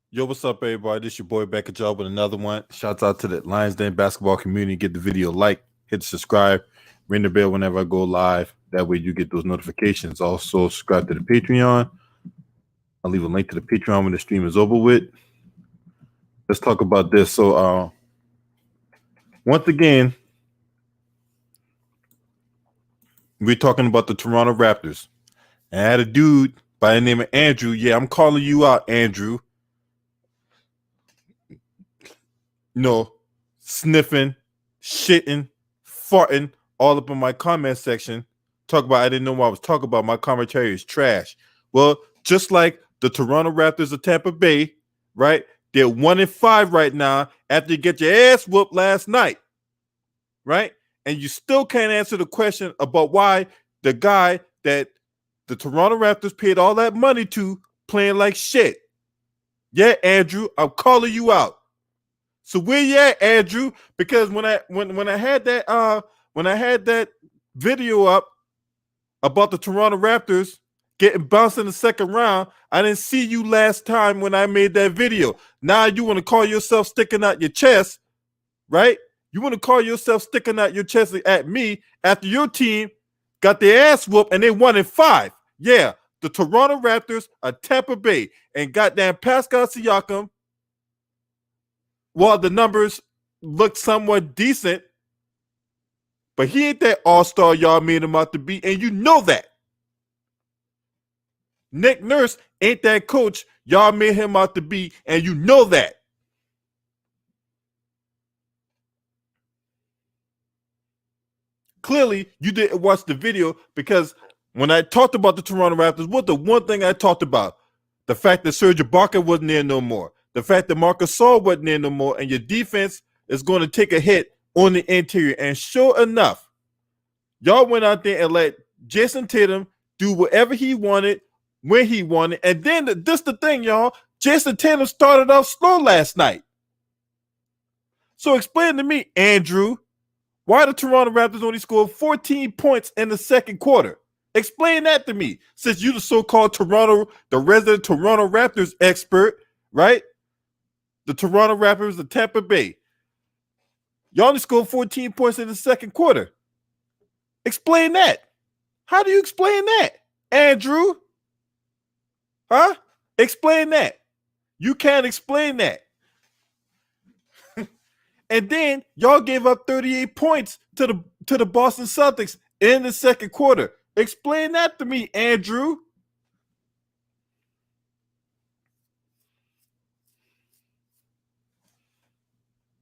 Yo, what's up, everybody? This your boy back at y'all with another one. Shouts out to the Lions Den basketball community. Get the video like, hit subscribe, ring the bell whenever I go live. That way you get those notifications. Also, subscribe to the Patreon. I'll leave a link to the Patreon when the stream is over with. Let's talk about this. So, once again, we're talking about the Toronto Raptors. And I had a dude by the name of Andrew. Yeah, I'm calling you out, Andrew. No, sniffing, shitting, farting all up in my comment section. Talk about I didn't know what I was talking about. My commentary is trash. Well, just like the Toronto Raptors of Tampa Bay, right? They're 1-5 right now after you get your ass whooped last night, right? And you still can't answer the question about why the guy that the Toronto Raptors paid all that money to playing like shit. Yeah, Andrew, I'm calling you out. So where you at, Andrew? Because when I had that video up about the Toronto Raptors getting bounced in the second round, I didn't see you last time when I made that video. Now you want to call yourself sticking out your chest, right? You want to call yourself sticking out your chest at me after your team got their ass whooped and they 1-5. Yeah, the Toronto Raptors are Tampa Bay and goddamn Pascal Siakam. While the numbers look somewhat decent, but he ain't that all-star y'all made him out to be, and you know that. Nick Nurse ain't that coach y'all made him out to be, and you know that. Clearly, you didn't watch the video because when I talked about the Toronto Raptors, what the one thing I talked about? The fact that Serge Ibaka wasn't there no more. The fact that Marcus Gasol wasn't there no more, and your defense is going to take a hit on the interior. And sure enough, y'all went out there and let Jason Tatum do whatever he wanted, when he wanted. And then this the thing, y'all. Jason Tatum started off slow last night. So explain to me, Andrew, why the Toronto Raptors only scored 14 points in the second quarter? Explain that to me, since you the so-called the resident Toronto Raptors expert, right? The Toronto Raptors of Tampa Bay. Y'all only scored 14 points in the second quarter. Explain that. How do you explain that, Andrew? Huh? Explain that. You can't explain that. And then y'all gave up 38 points to the Boston Celtics in the second quarter. Explain that to me, Andrew.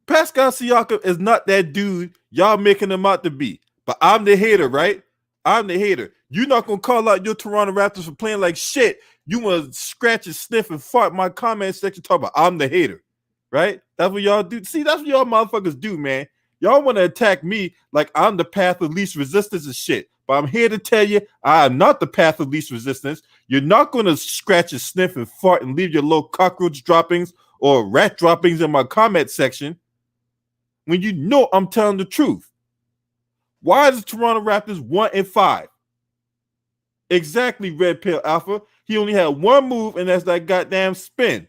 Pascal Siakam is not that dude y'all making him out to be. But I'm the hater, right? I'm the hater. You're not going to call out your Toronto Raptors for playing like shit. You want to scratch and sniff and fart in my comment section talk about I'm the hater, right? That's what y'all do. See, that's what y'all motherfuckers do, man. Y'all want to attack me like I'm the path of least resistance and shit. But I'm here to tell you, I am not the path of least resistance. You're not going to scratch and sniff and fart and leave your little cockroach droppings or rat droppings in my comment section when you know I'm telling the truth. Why is the Toronto Raptors 1-5? Exactly, Red Pill Alpha. He only had one move, and that's that goddamn spin.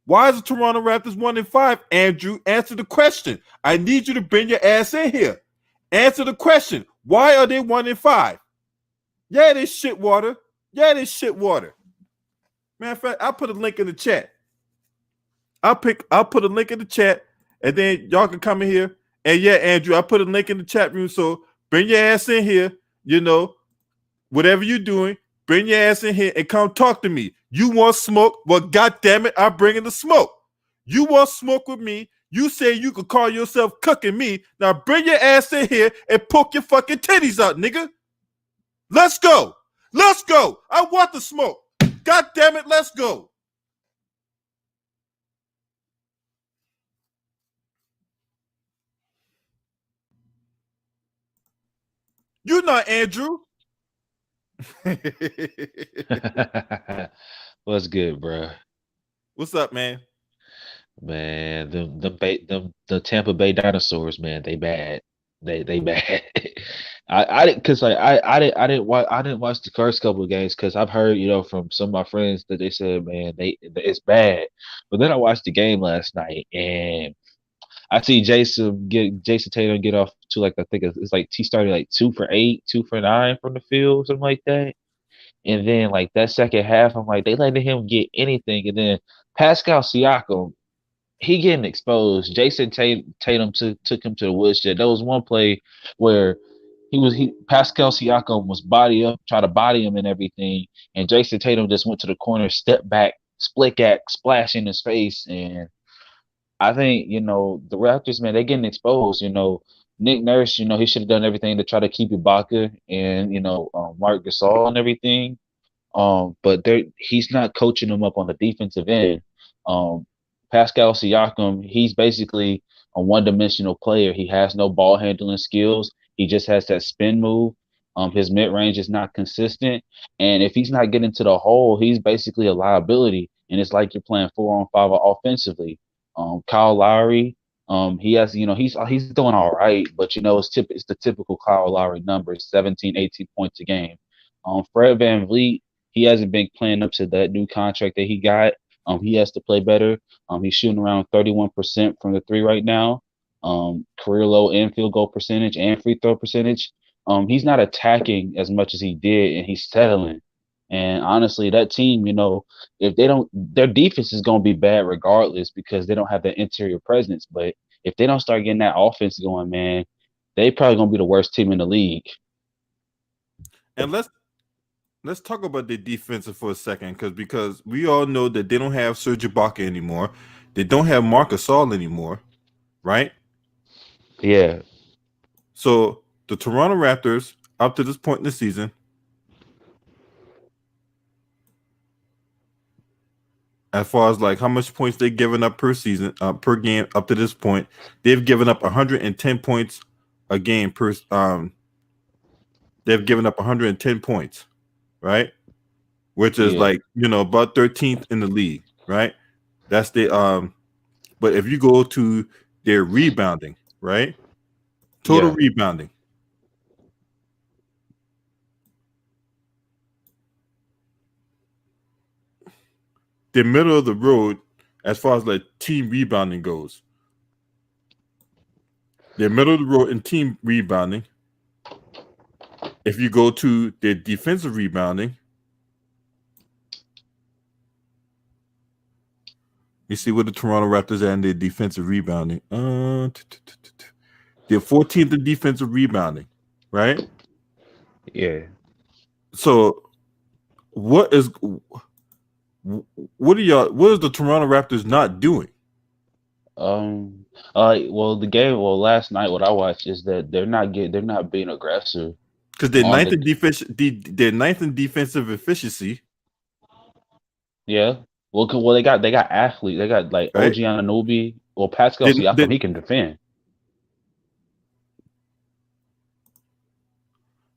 Why is the Toronto Raptors 1-5? Andrew, answer the question. I need you to bring your ass in here. Answer the question. Why are they 1-5? Yeah, they shit water. Yeah, they shit water. Matter of fact, I'll put a link in the chat. I'll put a link in the chat, and then y'all can come in here. And yeah, Andrew, I put a link in the chat room. So bring your ass in here. You know, whatever you're doing, bring your ass in here and come talk to me. You want smoke? Well, goddamn it, I'm bringing the smoke. You want smoke with me? You say you could call yourself cooking me. Now bring your ass in here and poke your fucking titties out, nigga. Let's go. Let's go. I want the smoke. God damn it, let's go. You're not Andrew. What's good, bro? What's up, man? Man, the Tampa Bay dinosaurs, man, they bad. They bad. I didn't because like I didn't watch the first couple of games because I've heard from some of my friends that they said, man, it's bad. But then I watched the game last night and I see Jason Tatum get off to like I think it's like he started like 2 for 8, 2 for 9 from the field, something like that. And then like that second half, I'm like they letting him get anything, and then Pascal Siakam he getting exposed. Tatum took him to the woodshed. There was one play where he Pascal Siakam was body up, try to body him and everything, and Jason Tatum just went to the corner, stepped back, split gap, splash in his face, and I think the Raptors, man, they're getting exposed. Nick Nurse, he should have done everything to try to keep Ibaka and Mark Gasol and everything. But he's not coaching them up on the defensive end. Um, Pascal Siakam, he's basically a one-dimensional player. He has no ball handling skills. He just has that spin move. His mid-range is not consistent, and if he's not getting to the hole, he's basically a liability. And it's like you're playing 4-on-5 offensively. Kyle Lowry, he has, he's doing all right, but it's the typical Kyle Lowry numbers, 17, 18 points a game. Fred VanVleet, he hasn't been playing up to that new contract that he got. He has to play better. He's shooting around 31% from the three right now. Career low in field goal percentage and free throw percentage. He's not attacking as much as he did, and he's settling. And honestly, that team, if they don't, their defense is going to be bad regardless because they don't have that interior presence. But if they don't start getting that offense going, man, they probably going to be the worst team in the league. And let's talk about the defensive for a second, because we all know that they don't have Serge Ibaka anymore. They don't have Marc Gasol anymore, right? Yeah. So the Toronto Raptors, up to this point in the season, as far as like how much points they've given up per season, per game up to this point, they've given up 110 points a game per. They've given up 110 points, right? Which is like about 13th in the league, right? That's the But if you go to their rebounding, right? Total rebounding. They're middle of the road as far as like team rebounding goes. They're middle of the road in team rebounding. If you go to their defensive rebounding, you see what the Toronto Raptors are in their defensive rebounding. They're 14th in defensive rebounding, right? Yeah. So what is the Toronto Raptors not doing? Well, last night what I watched is that they're not being aggressive because they're ninth in defensive efficiency. Yeah. Well, they got athletes. They got like right? OG Anunoby. Well, Pascal Siakam, he can defend.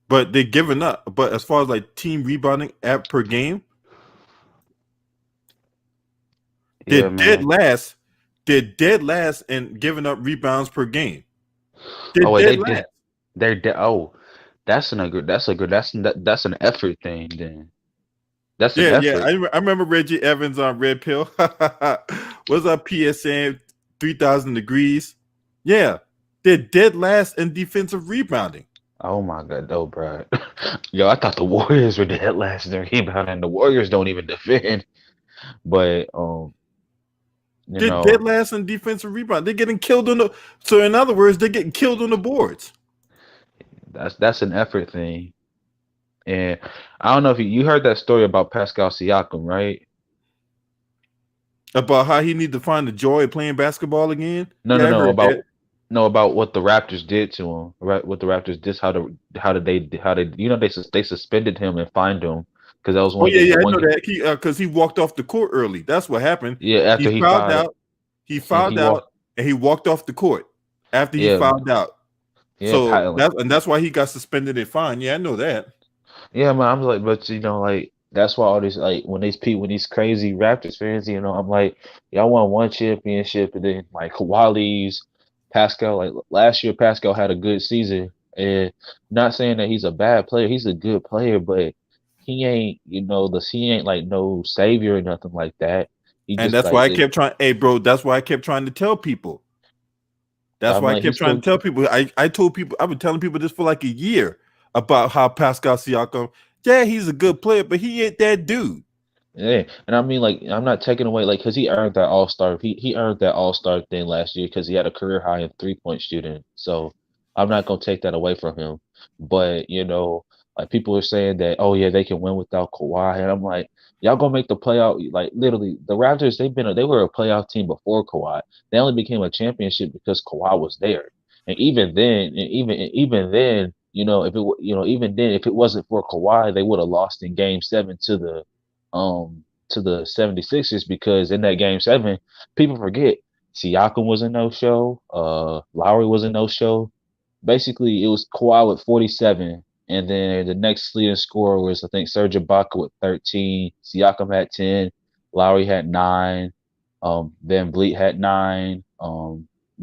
But they're giving up. But as far as like team rebounding per game, they're dead last. They're dead last in giving up rebounds per game. They're dead last. They're dead. Oh, that's an effort thing. Then that's an effort. Yeah. I remember Reggie Evans on Red Pill. What's up, PSN 3,000 degrees? Yeah, they're dead last in defensive rebounding. Oh my God, no, bro. Yo, I thought the Warriors were dead last in rebounding, and the Warriors don't even defend. But they're dead last in defensive rebound. They're getting killed so in other words, they're getting killed on the boards. That's an effort thing. And I don't know if you heard that story about Pascal Siakam, right? About how he need to find the joy of playing basketball again. No, about what the Raptors did to him. Right, what the Raptors did. How did they suspended him and fined him because that was one. I know that because he walked off the court early. That's what happened. Yeah, after he fouled out. He fouled out and he walked off the court after he fouled out. Yeah, so that's why he got suspended and fined. Yeah, I know that. Yeah, man. I'm like, but like that's why all these like when these crazy Raptors fans, I'm like, y'all won one championship and then like Kawhi leaves, Pascal. Like last year, Pascal had a good season And not saying that he's a bad player, he's a good player, but he ain't, he ain't like no savior or nothing like that. He And just that's why like I kept trying. Hey, bro, that's why I kept trying to tell people. That's I'm why I like kept he's trying to still tell people. I told people, I've been telling people this for like a year about how Pascal Siakam, yeah, he's a good player, but he ain't that dude. Yeah, and I mean, like, I'm not taking away, like, because he earned that All Star. He earned that All Star thing last year because he had a career high in 3-point shooting. So I'm not gonna take that away from him. But like people are saying that, oh yeah, they can win without Kawhi, and I'm like, y'all gonna make the playoff? Like, literally, the Raptors, they were a playoff team before Kawhi. They only became a championship because Kawhi was there. And even then, if it, even then, if it wasn't for Kawhi, they would have lost in Game 7 um to the 76ers because in that game 7, people forget Siakam was a no show, Lowry was a no show. Basically, it was Kawhi with 47, and then the next leading scorer was I think Serge Ibaka with 13, Siakam had 10, Lowry had 9, Van Vliet had 9,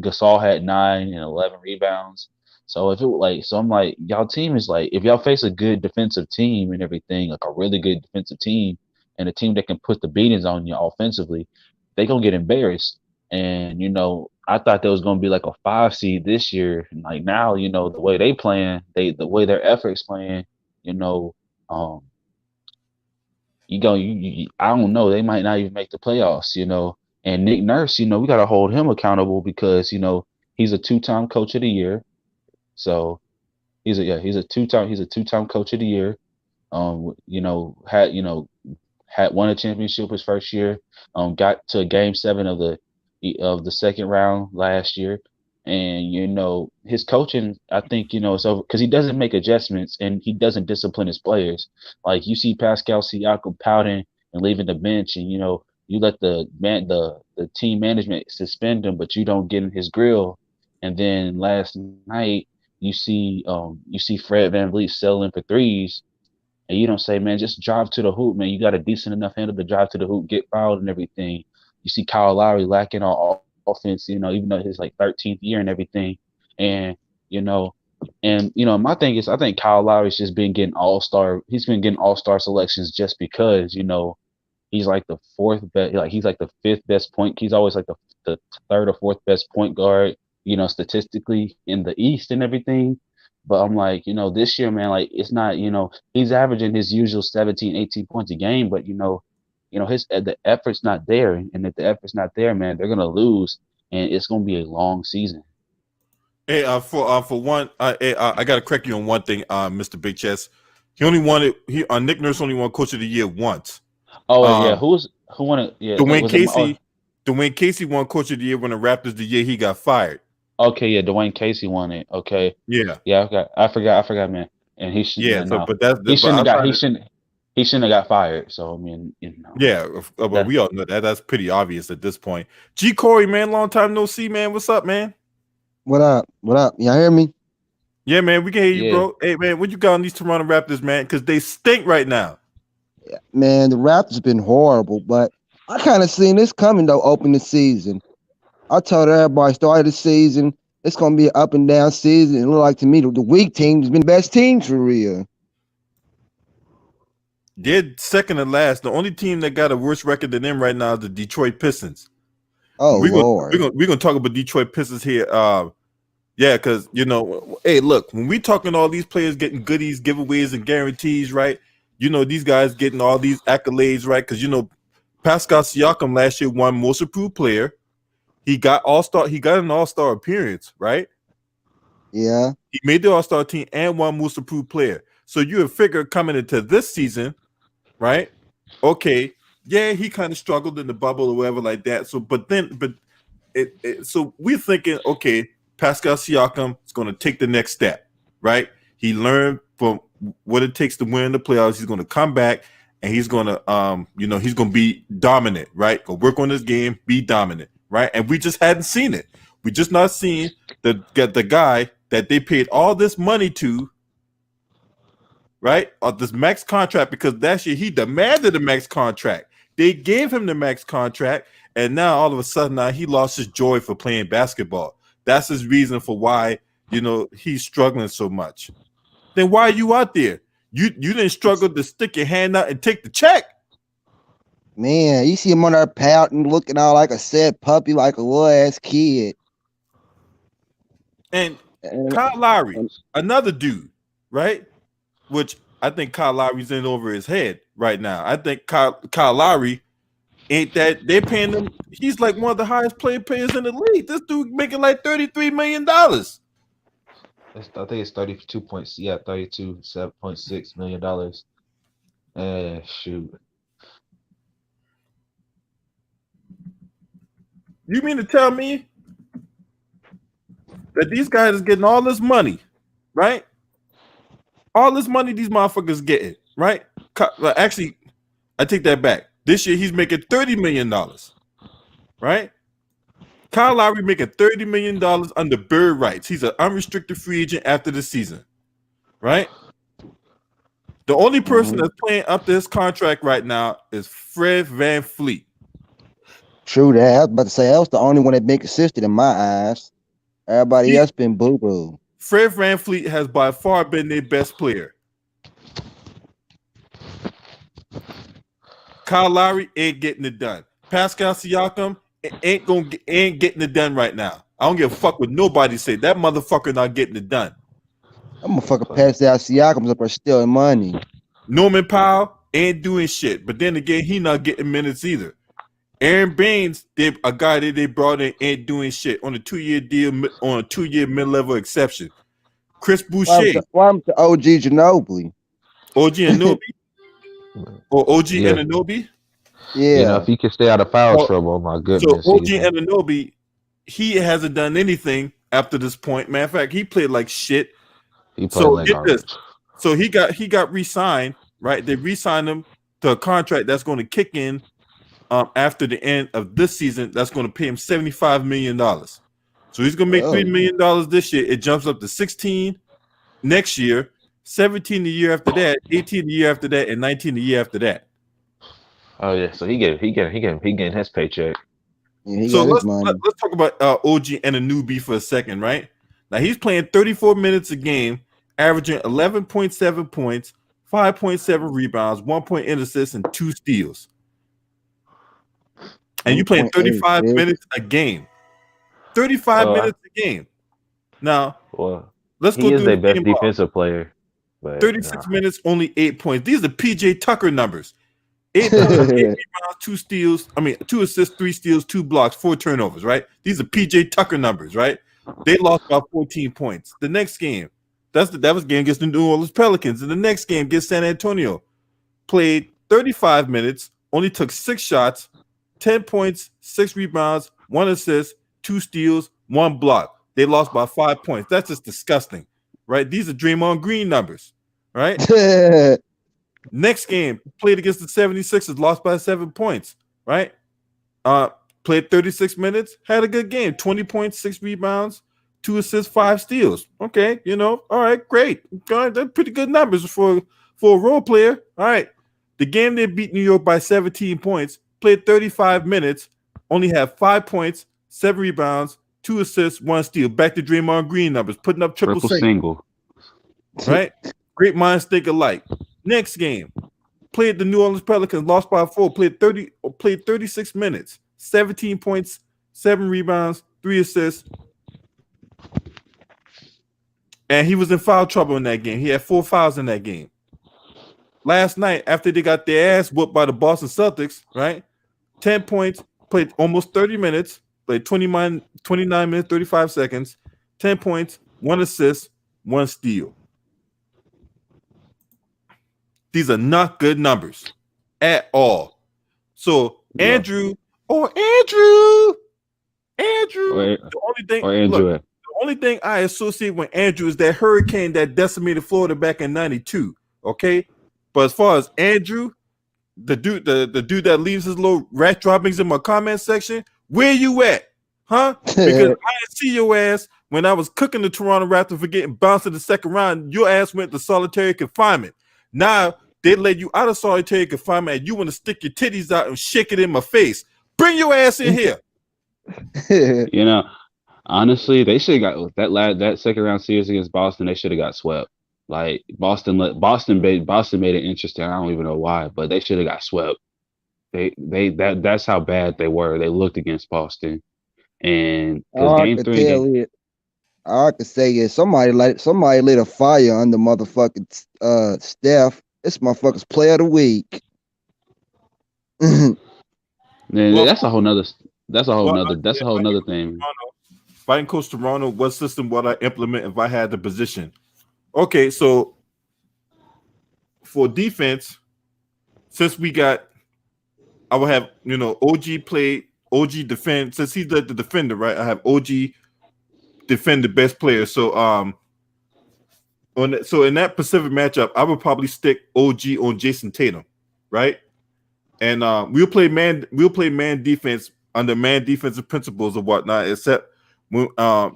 Gasol had 9 and 11 rebounds. So if it like, so I'm like, y'all team is like, if y'all face a good defensive team and everything, like a really good defensive team, and a team that can put the beatings on you offensively, they gonna get embarrassed. And I thought there was gonna be like a 5 seed this year. And like now, the way they playing, the way their efforts playing, you know, um, I don't know, they might not even make the playoffs. And Nick Nurse, we gotta hold him accountable because he's a 2-time coach of the year. So he's a 2-time coach of the year. Had won a championship his first year. Got to Game 7 of the second round last year, and his coaching. I think it's over because he doesn't make adjustments and he doesn't discipline his players. Like you see Pascal Siakam pouting and leaving the bench, and you let the team management suspend him, but you don't get in his grill. And then last night you see Fred VanVleet settling for threes, and you don't say, man, just drive to the hoop, man. You got a decent enough handle to drive to the hoop, get fouled and everything. You see Kyle Lowry lacking on offense, even though his like 13th year and everything. And, you know, my thing is I think Kyle Lowry's just been getting all-star. He's been getting all-star selections just because, he's like the fourth best, like he's like the fifth best point. He's always like the third or fourth best point guard, statistically in the East and everything. But I'm like, this year, man, like it's not, he's averaging his usual 17, 18 points a game, but his the effort's not there, and if the effort's not there, man, they're gonna lose, and it's gonna be a long season. Hey, for one, I gotta correct you on one thing, Mr. Big Chest. He only won it. Nick Nurse only won Coach of the Year once. Oh yeah, Um, who won it? Yeah, Dwayne was it? Oh, Casey, Dwayne Casey won Coach of the Year when the Raptors the year he got fired. okay, yeah, Dwayne Casey won it. Okay, Yeah, yeah, I forgot, man. And he shouldn't. yeah. Yeah, So, no, but that's he but shouldn't have got. outside of He shouldn't have got fired. So I mean, yeah, but that. we all know that that's pretty obvious at this point. G Corey, man, long time no see, man. What's up, man? What up? What up? Y'all hear me? Yeah, man, we can hear you, Yeah. bro. Hey, man, what you got on these Toronto Raptors, man? Because they stink right now. Man, the Raptors been horrible, but I kind of seen this coming though. Open the season, I told everybody started the season it's gonna be an up and down season. It looked like to me the weak team's been the best teams for real. They're second to last. The only team that got a worse record than them right now is the Detroit Pistons. Oh We're gonna we're Lord, gonna we're gonna talk about Detroit Pistons here. Yeah, because hey, look, when we talking all these players getting goodies, giveaways, and guarantees, right? These guys getting all these accolades, right? Because Pascal Siakam last year won Most Improved Player. He got All-Star. He got an All-Star appearance, right? yeah, He made the All-Star team and won Most Improved Player. So you would figure coming into this season, right? Okay, yeah, he kind of struggled in the bubble or whatever like that. So, but so we're thinking, okay, Pascal Siakam is going to take the next step, right? He learned from what it takes to win the playoffs. He's going to come back and he's going to, he's going to be dominant, right? Go work on this game, be dominant, right? And we just hadn't seen it. We just not seen the guy that they paid all this money to, right? This max contract, because last year he demanded a max contract. They gave him the max contract, and now all of a sudden now he lost his joy for playing basketball. That's his reason for why he's struggling so much. Then why are you out there? You didn't struggle to stick your hand out and take the check. Man, you see him on there pouting, looking out like a sad puppy, like a little ass kid. And Kyle Lowry, another dude, right? Which I think Kyle Lowry's in over his head right now. I think Kyle Lowry ain't that they're paying him. He's like one of the highest players in the league. This dude making like $33 million. I think it's 32.6 million dollars. Shoot. You mean to tell me that these guys is getting all this money, right? All this money these motherfuckers getting, right? Actually, I take that back. This year he's making $30 million, right? Kyle Lowry making $30 million under bird rights. He's an unrestricted free agent after the season, right? The only person that's playing up to his contract right now is Fred VanVleet. True that. I was about to say that was the only one that been consistent in my eyes. Everybody else been boo-boo. Fred VanVleet has by far been their best player. Kyle Lowry ain't getting it done. Pascal Siakam ain't getting it done right now. I don't give a fuck what nobody say. That motherfucker not getting it done. I'm gonna fucking pass out Siakam's up for stealing money. Norman Powell ain't doing shit. But then again, he not getting minutes either. Aaron Baines, a guy that they brought in, ain't doing shit on a 2-year deal, on a 2-year mid-level exception. Chris Boucher. Why am to OG Ginobili? OG Anunoby? Or OG Anunoby? Yeah. If he can stay out of foul trouble, oh my goodness. So OG Anunoby, he hasn't done anything after this point. Matter of fact, he played like shit. He played like this. So he got re-signed, right? They re-signed him to a contract that's going to kick in after the end of this season. That's going to pay him $75 million. So he's going to make $3 million this year. It jumps up to 16 next year, 17 the year after that, 18 the year after that, and 19 the year after that. Oh yeah, so he getting his paycheck. Yeah, so let's talk about OG Anunoby for a second, right? Now he's playing 34 minutes a game, averaging 11.7 points, 5.7 rebounds, 1 point in assists, and 2 steals. And you playing 35 minutes a game. 35 minutes a game. Now, let's go through their best defensive player. But 36 minutes, only 8 points. These are PJ Tucker numbers. 8 points, 8 rebounds, 2 steals. 2 assists, 3 steals, 2 blocks, 4 turnovers, right? These are PJ Tucker numbers, right? They lost by 14 points. The next game, that was game against the New Orleans Pelicans. And the next game against San Antonio, played 35 minutes, only took 6 shots, 10 points, 6 rebounds, 1 assist, 2 steals, 1 block. They lost by 5 points. That's just disgusting, right? These are Draymond Green numbers, right? Next game, played against the 76ers, lost by 7 points, right? Played 36 minutes, had a good game, 20 points, 6 rebounds, 2 assists, 5 steals. Okay, all right, great. They're pretty good numbers for a role player. All right. The game they beat New York by 17 points, played 35 minutes, only had 5 points, 7 rebounds, 2 assists, 1 steal. Back to Draymond Green numbers, putting up triple single. Right? Great minds think alike. Next game, played the New Orleans Pelicans, lost by 4, played 36 minutes, 17 points, 7 rebounds, 3 assists. And he was in foul trouble in that game. He had 4 fouls in that game. Last night, after they got their ass whooped by the Boston Celtics, right? 10 points, played almost 30 minutes, played 29 minutes, 35 seconds, 10 points, 1 assist, 1 steal. These are not good numbers at all. So Andrew, the only thing I associate with Andrew is that hurricane that decimated Florida back in '92. Okay, but as far as Andrew, the dude that leaves his little rat droppings in my comment section, where you at, huh? Because I didn't see your ass when I was cooking the Toronto Raptors for getting bounced in the second round. Your ass went to solitary confinement. Now they let you out of solitary confinement and you want to stick your titties out and shake it in my face. Bring your ass in here. Honestly, they should have got that second round series against Boston. They should have got swept. Like Boston made it interesting. I don't even know why, but they should have got swept. That's how bad they were. They looked against Boston, and because All I game could three, tell you, all I could say is somebody lit a fire under motherfucking Steph. This motherfucker's player of the week. man, Well, that's a whole nother Fighting thing. Fighting Coach Toronto, what system would I implement if I had the position? Okay, so for defense, since I will have OG play, OG defend. Since he's the defender, right? I have OG defend the best player. So in that Pacific matchup, I would probably stick OG on Jason Tatum, right? And we'll play man defense under man defensive principles or whatnot, except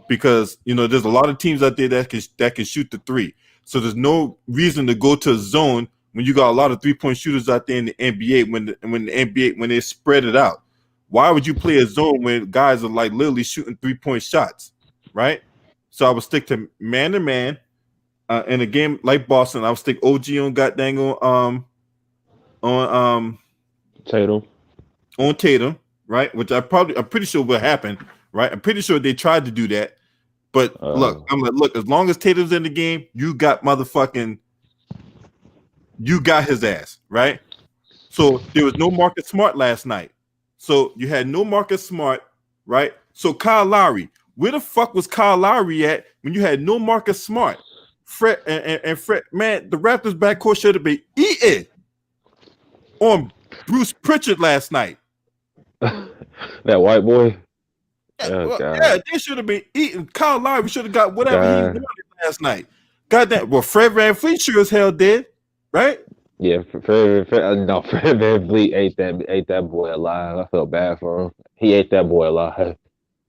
because there's a lot of teams out there that can shoot the three. So there's no reason to go to a zone when you got a lot of 3-point shooters out there in the NBA when they spread it out. Why would you play a zone when guys are like literally shooting 3-point shots, right? So I would stick to man to man in a game like Boston. I would stick OG on Tatum, right? Which I'm pretty sure will happen, right? I'm pretty sure they tried to do that, but look, as long as Tatum's in the game, you got his ass, right? So there was no Marcus Smart last night, so you had no Marcus Smart, right? So Kyle Lowry, where the fuck was Kyle Lowry at when you had no Marcus Smart? Fred and Fred, man, the Raptors backcourt should have been eating on Bruce Pritchard last night. That white boy. Yeah, they should have been eating. Kyle Lowry should have got whatever he wanted last night. Goddamn. Well, Fred VanVleet sure as hell did, right? Yeah, Fred VanVleet ate that boy alive. I felt bad for him. He ate that boy alive.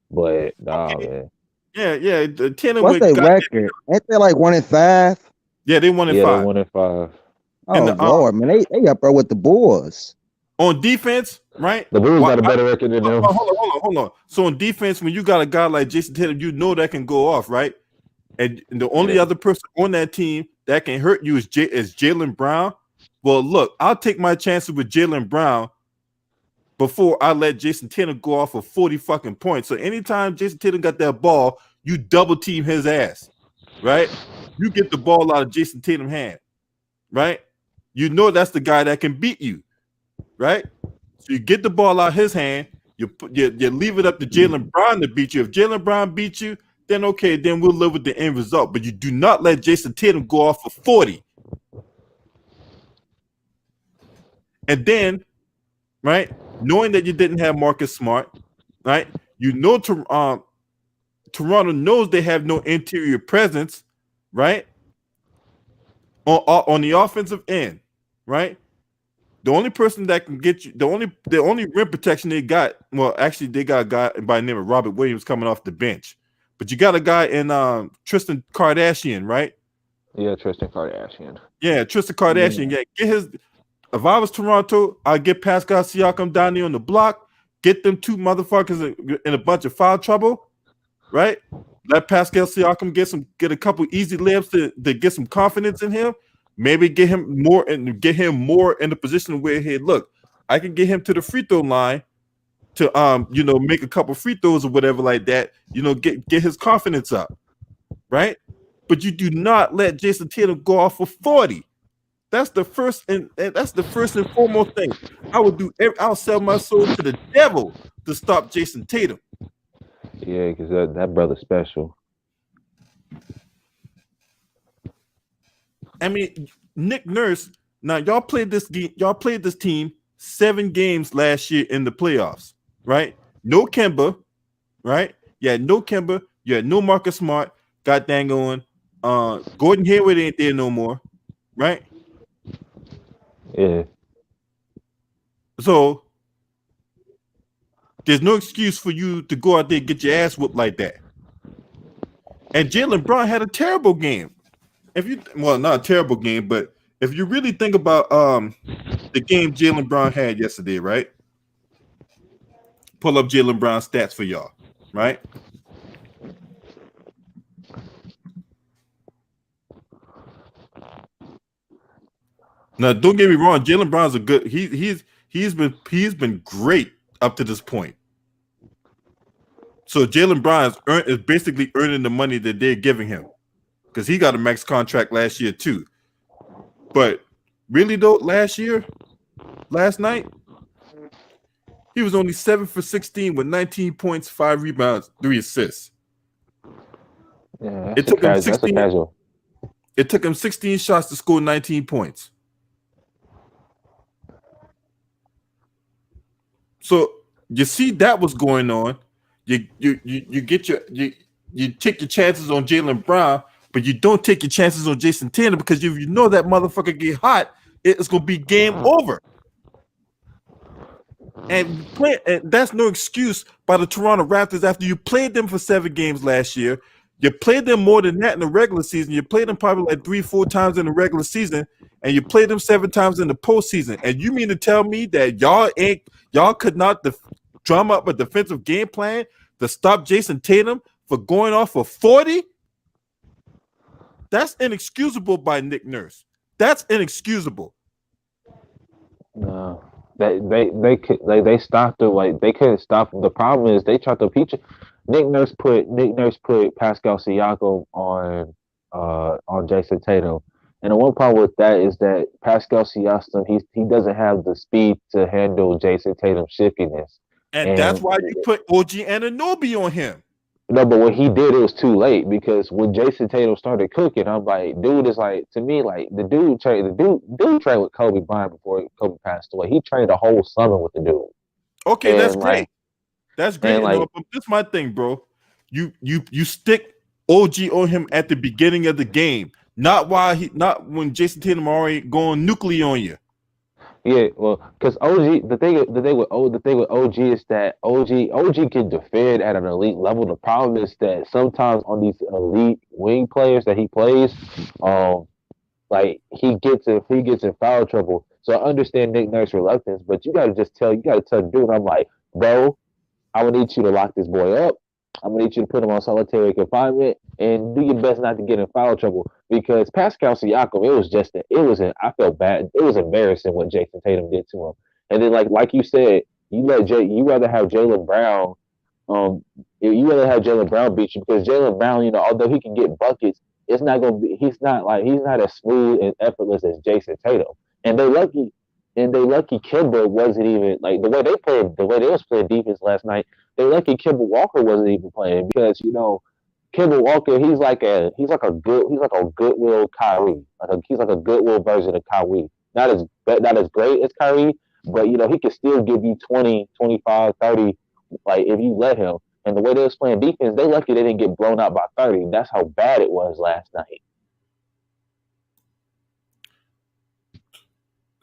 But man. Yeah. What's their record? Ain't they like 1-5? Yeah, they 1-5. Yeah, they 1-5. Oh Lord, man, they up there with the Bulls. On defense, right? The Bulls got a better record than them. Hold on. So on defense, when you got a guy like Jason Tatum, that can go off, right? And the only other person on that team that can hurt you is Jaylen Brown. Well, look, I'll take my chances with Jaylen Brown before I let Jason Tatum go off for 40 fucking points. So anytime Jason Tatum got that ball, you double team his ass, right? You get the ball out of Jason Tatum's hand, right? You know that's the guy that can beat you, right? So you get the ball out of his hand, you leave it up to Jaylen Brown to beat you. If Jaylen Brown beats you, then okay, then we'll live with the end result. But you do not let Jason Tatum go off for 40. And then, right, knowing that you didn't have Marcus Smart, right, Toronto knows they have no interior presence, right, on the offensive end, right? The only person that can get you, the only rim protection they got, well, actually, they got a guy by the name of Robert Williams coming off the bench. But you got a guy in Tristan Kardashian, right? Yeah, Tristan Kardashian. Yeah, Tristan Kardashian. Yeah, get his. If I was Toronto, I'd get Pascal Siakam down there on the block, get them two motherfuckers in a bunch of foul trouble, right? Let Pascal Siakam get a couple easy layups to get some confidence in him. Maybe get him more in the position where, hey, look, I can get him to the free throw line to make a couple free throws or whatever like that. Get his confidence up, right? But you do not let Jason Tatum go off for 40. That's the first and foremost thing. I'll sell my soul to the devil to stop Jason Tatum. Yeah, because that brother's special. I mean, Nick Nurse. Now y'all played this team 7 games last year in the playoffs, right? No Kemba, right? Yeah, no Kemba. You had no Marcus Smart. Got dang on. Gordon Hayward ain't there no more, right? Yeah. So there's no excuse for you to go out there and get your ass whooped like that. And Jaylen Brown had a terrible game. Not a terrible game, but if you really think about the game Jaylen Brown had yesterday, right? Pull up Jaylen Brown's stats for y'all, right? Now, don't get me wrong. Jaylen Brown's a good. He's been great up to this point. So Jaylen Brown is basically earning the money that they're giving him because he got a max contract last year too. But really though, last night, he was only 7 for 16 with 19 points, 5 rebounds, 3 assists. Yeah, It took him 16. That's a casual. It took him 16 shots to score 19 points. So you see that was going on. You take your chances on Jaylen Brown, but you don't take your chances on Jason Tatum because if you know that motherfucker get hot, it's gonna be game over. And that's no excuse by the Toronto Raptors after you played them for 7 games last year. You played them more than that in the regular season. You played them probably like 3-4 times in the regular season, and you played them 7 times in the postseason. And you mean to tell me that y'all could not drum up a defensive game plan to stop Jason Tatum for going off for 40? That's inexcusable by Nick Nurse. That's inexcusable. No, they stopped it. Like they couldn't stop him. The problem is they tried to impeach it. Nick Nurse put Pascal Siakam on Jason Tatum, and the one problem with that is that Pascal Siakam he doesn't have the speed to handle Jason Tatum's shiftiness, and that's why you put OG Anunoby on him. No, but when he did, it was too late because when Jason Tatum started cooking, I'm like, dude is like to me like the dude trained with Kobe Bryant before Kobe passed away. He trained a whole summer with the dude. Okay, that's great. That's great. But this is my thing, bro. You stick OG on him at the beginning of the game, not when Jason Tatum already going nuclear on you. Yeah, well, because OG, the thing with OG is that OG can defend at an elite level. The problem is that sometimes on these elite wing players that he plays, like he gets in foul trouble. So I understand Nick Nurse's reluctance, but you gotta tell the dude, I'm like, bro, I would need you to lock this boy up. I'm gonna need you to put him on solitary confinement and do your best not to get in foul trouble because Pascal Siakam, I felt bad. It was embarrassing what Jason Tatum did to him. And then like you said, you rather have Jaylen Brown, beat you because Jaylen Brown, although he can get buckets, he's not as smooth and effortless as Jason Tatum. And they lucky Kemba wasn't even like the way they was playing defense last night. They lucky Kemba Walker wasn't even playing because Kemba Walker he's like a goodwill Kyrie. He's like a goodwill version of Kyrie. Not as great as Kyrie, but he can still give you 20, 25, 30 like if you let him. And the way they was playing defense, they lucky they didn't get blown out by 30. That's how bad it was last night.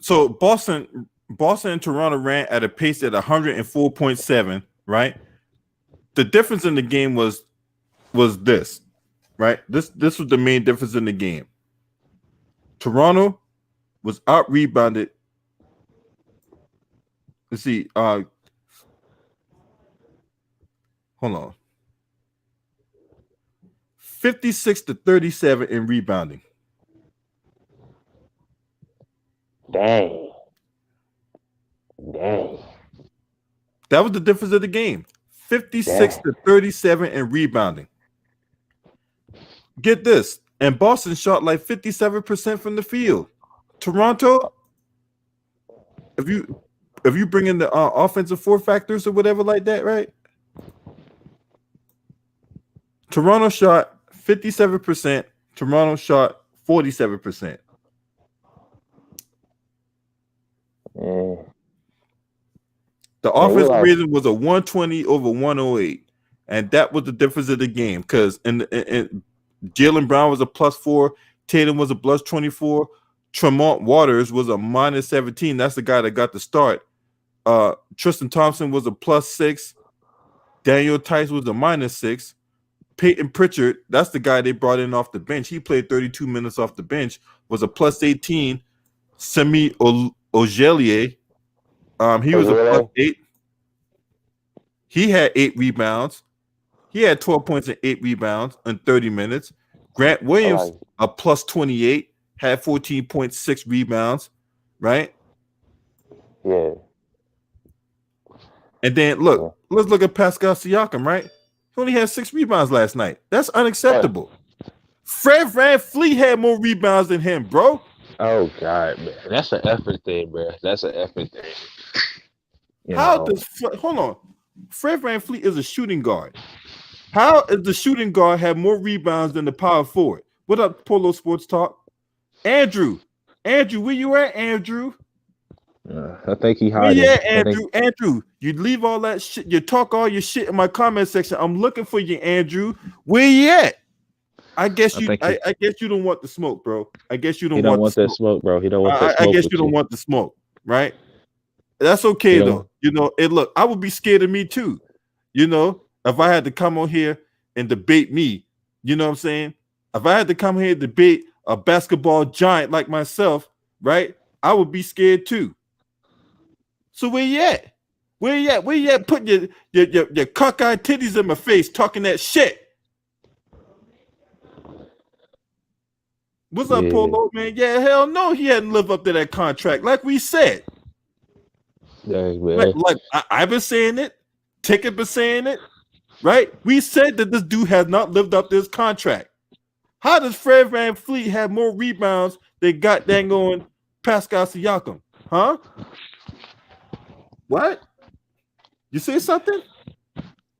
So Boston and Toronto ran at a pace at 104.7, right? The difference in the game was this, right? This was the main difference in the game. Toronto was out rebounded. Let's see. Hold on. 56-37 in rebounding. Dang. That was the difference of the game. 56-37 in rebounding. Get this. And Boston shot like 57% from the field. Toronto, if you bring in the offensive 4 factors or whatever like that, right? Toronto shot 57%. Toronto shot 47%. The offensive rating was a 120 over 108, and that was the difference of the game. Because Jaylen Brown was a +4, Tatum was a +24, Tremont Waters was a -17. That's the guy that got the start. Tristan Thompson was a +6, Daniel Tice was a -6. Peyton Pritchard, that's the guy they brought in off the bench. He played 32 minutes off the bench, was a +18. Semi Ojeleye, he was a +8. He had 8 rebounds. He had 12 points and 8 rebounds in 30 minutes. Grant Williams, a +28, had 14.6 rebounds. right? Yeah. And then let's look at Pascal Siakam, right? He only had 6 rebounds last night. That's unacceptable. Fred VanVleet had more rebounds than him, bro. Oh God, man, that's an effort thing, bro. That's an effort thing. Hold on? Fred VanVleet is a shooting guard. How is the shooting guard have more rebounds than the power forward? What up, Polo Sports Talk? Andrew, where you at, Andrew? I think he Where hiding. you at, Andrew, you leave all that shit. You talk all your shit in my comment section. I'm looking for you, Andrew. Where you at? I guess you don't want the smoke, bro. I guess you don't want that smoke, bro. He don't want that I smoke. guess you don't want the smoke, right? That's okay though. You know, look, I would be scared of me too. You know, if I had to come on here and debate me, you know what I'm saying? If I had to come here and debate a basketball giant like myself, right? I would be scared too. So where you at? Where you at? Putting your cockeyed titties in my face, talking that shit. What's up, Polo, man? Yeah, hell no, he hadn't lived up to that contract, like we said. Dang, man. Like I've been saying it, Ticket been saying it, right? We said that this dude has not lived up to his contract. How does Fred VanVleet have more rebounds than got dang on Pascal Siakam? Huh? What? You say something?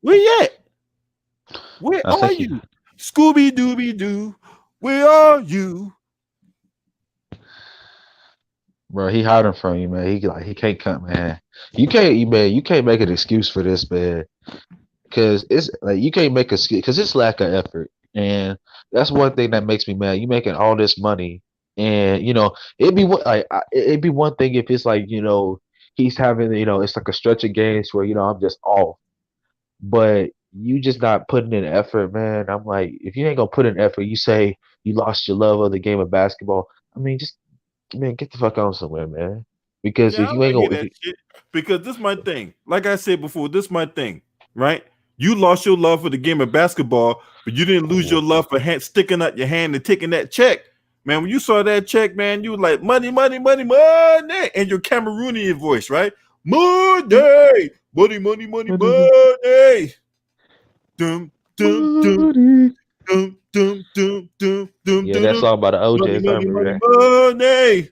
Where you at? Where are you? Scooby Dooby Doo. Where are you? Bro, he hiding from you, man. He can't come, man. You can't make an excuse for this, man. Cause it's like you can't make a excuse because it's lack of effort. And that's one thing that makes me mad. You making all this money, and it'd be one thing if it's like he's having it's like a stretch of games where I'm just off, but you just not putting in effort, man. I'm like, if you ain't gonna put in effort, you say you lost your love of the game of basketball. I mean, just get the fuck on somewhere, man. Because if you ain't gonna, because this is my thing. Like I said before, this is my thing, right? You lost your love for the game of basketball, but you didn't lose your love for sticking out your hand and taking that check. Man, when you saw that check, man, you were like, money, money, money, money. And your Cameroonian voice, right? Money, money, money, money, money. Dum, dum, dum, dum, dum, dum, dum, dum. Yeah, that song by the OJs. Money, money, money.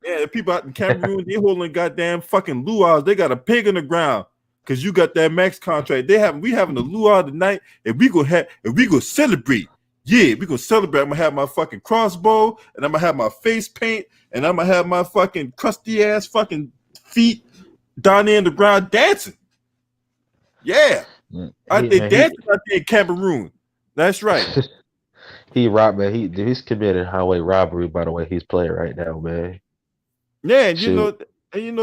Yeah, the people out in Cameroon, they holding goddamn fucking luau's. They got a pig in the ground because you got that max contract. We having a luau tonight, and we go celebrate. Yeah, we gonna celebrate. I'm gonna have my fucking crossbow, and I'm gonna have my face paint, and I'm gonna have my fucking crusty ass fucking feet down there in the ground dancing. Yeah, they dancing out there in Cameroon. That's right. He robbed, man. He's committed highway robbery. By the way, he's playing right now, man. Yeah, and you know,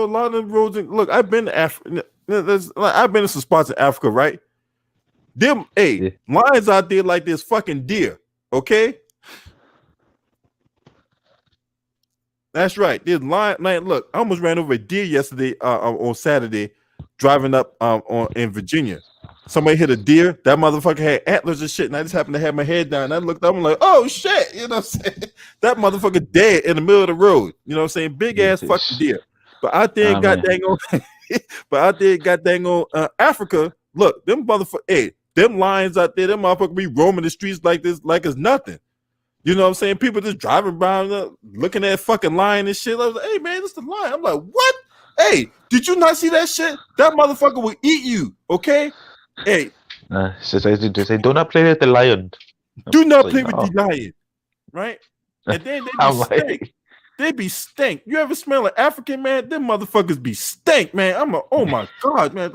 a lot of them roads. Look, I've been to Africa. I've been to some spots in Africa, right? Them, lions out there like this fucking deer. Okay, that's right. There's lion. Man, look, I almost ran over a deer yesterday on Saturday, driving up in Virginia. Somebody hit a deer. That motherfucker had antlers and shit, and I just happened to have my head down. I looked up, I'm like, oh shit, you know what I'm saying? That motherfucker dead in the middle of the road. You know what I'm saying? Big ass fucking deer. But out there got dang on Africa. Look, them motherfuckers, them lions out there, them motherfuckers be roaming the streets like this, like it's nothing. You know what I'm saying? People just driving around looking at fucking lion and shit. I was like, hey man, this the lion. I'm like, what? Hey, did you not see that shit? That motherfucker will eat you, okay? Hey, so they say, do not play with the lion. Do not play with the lion, right? And then they be stink. You ever smell an African, man? Them motherfuckers be stink, man. I'm like, oh my god, man.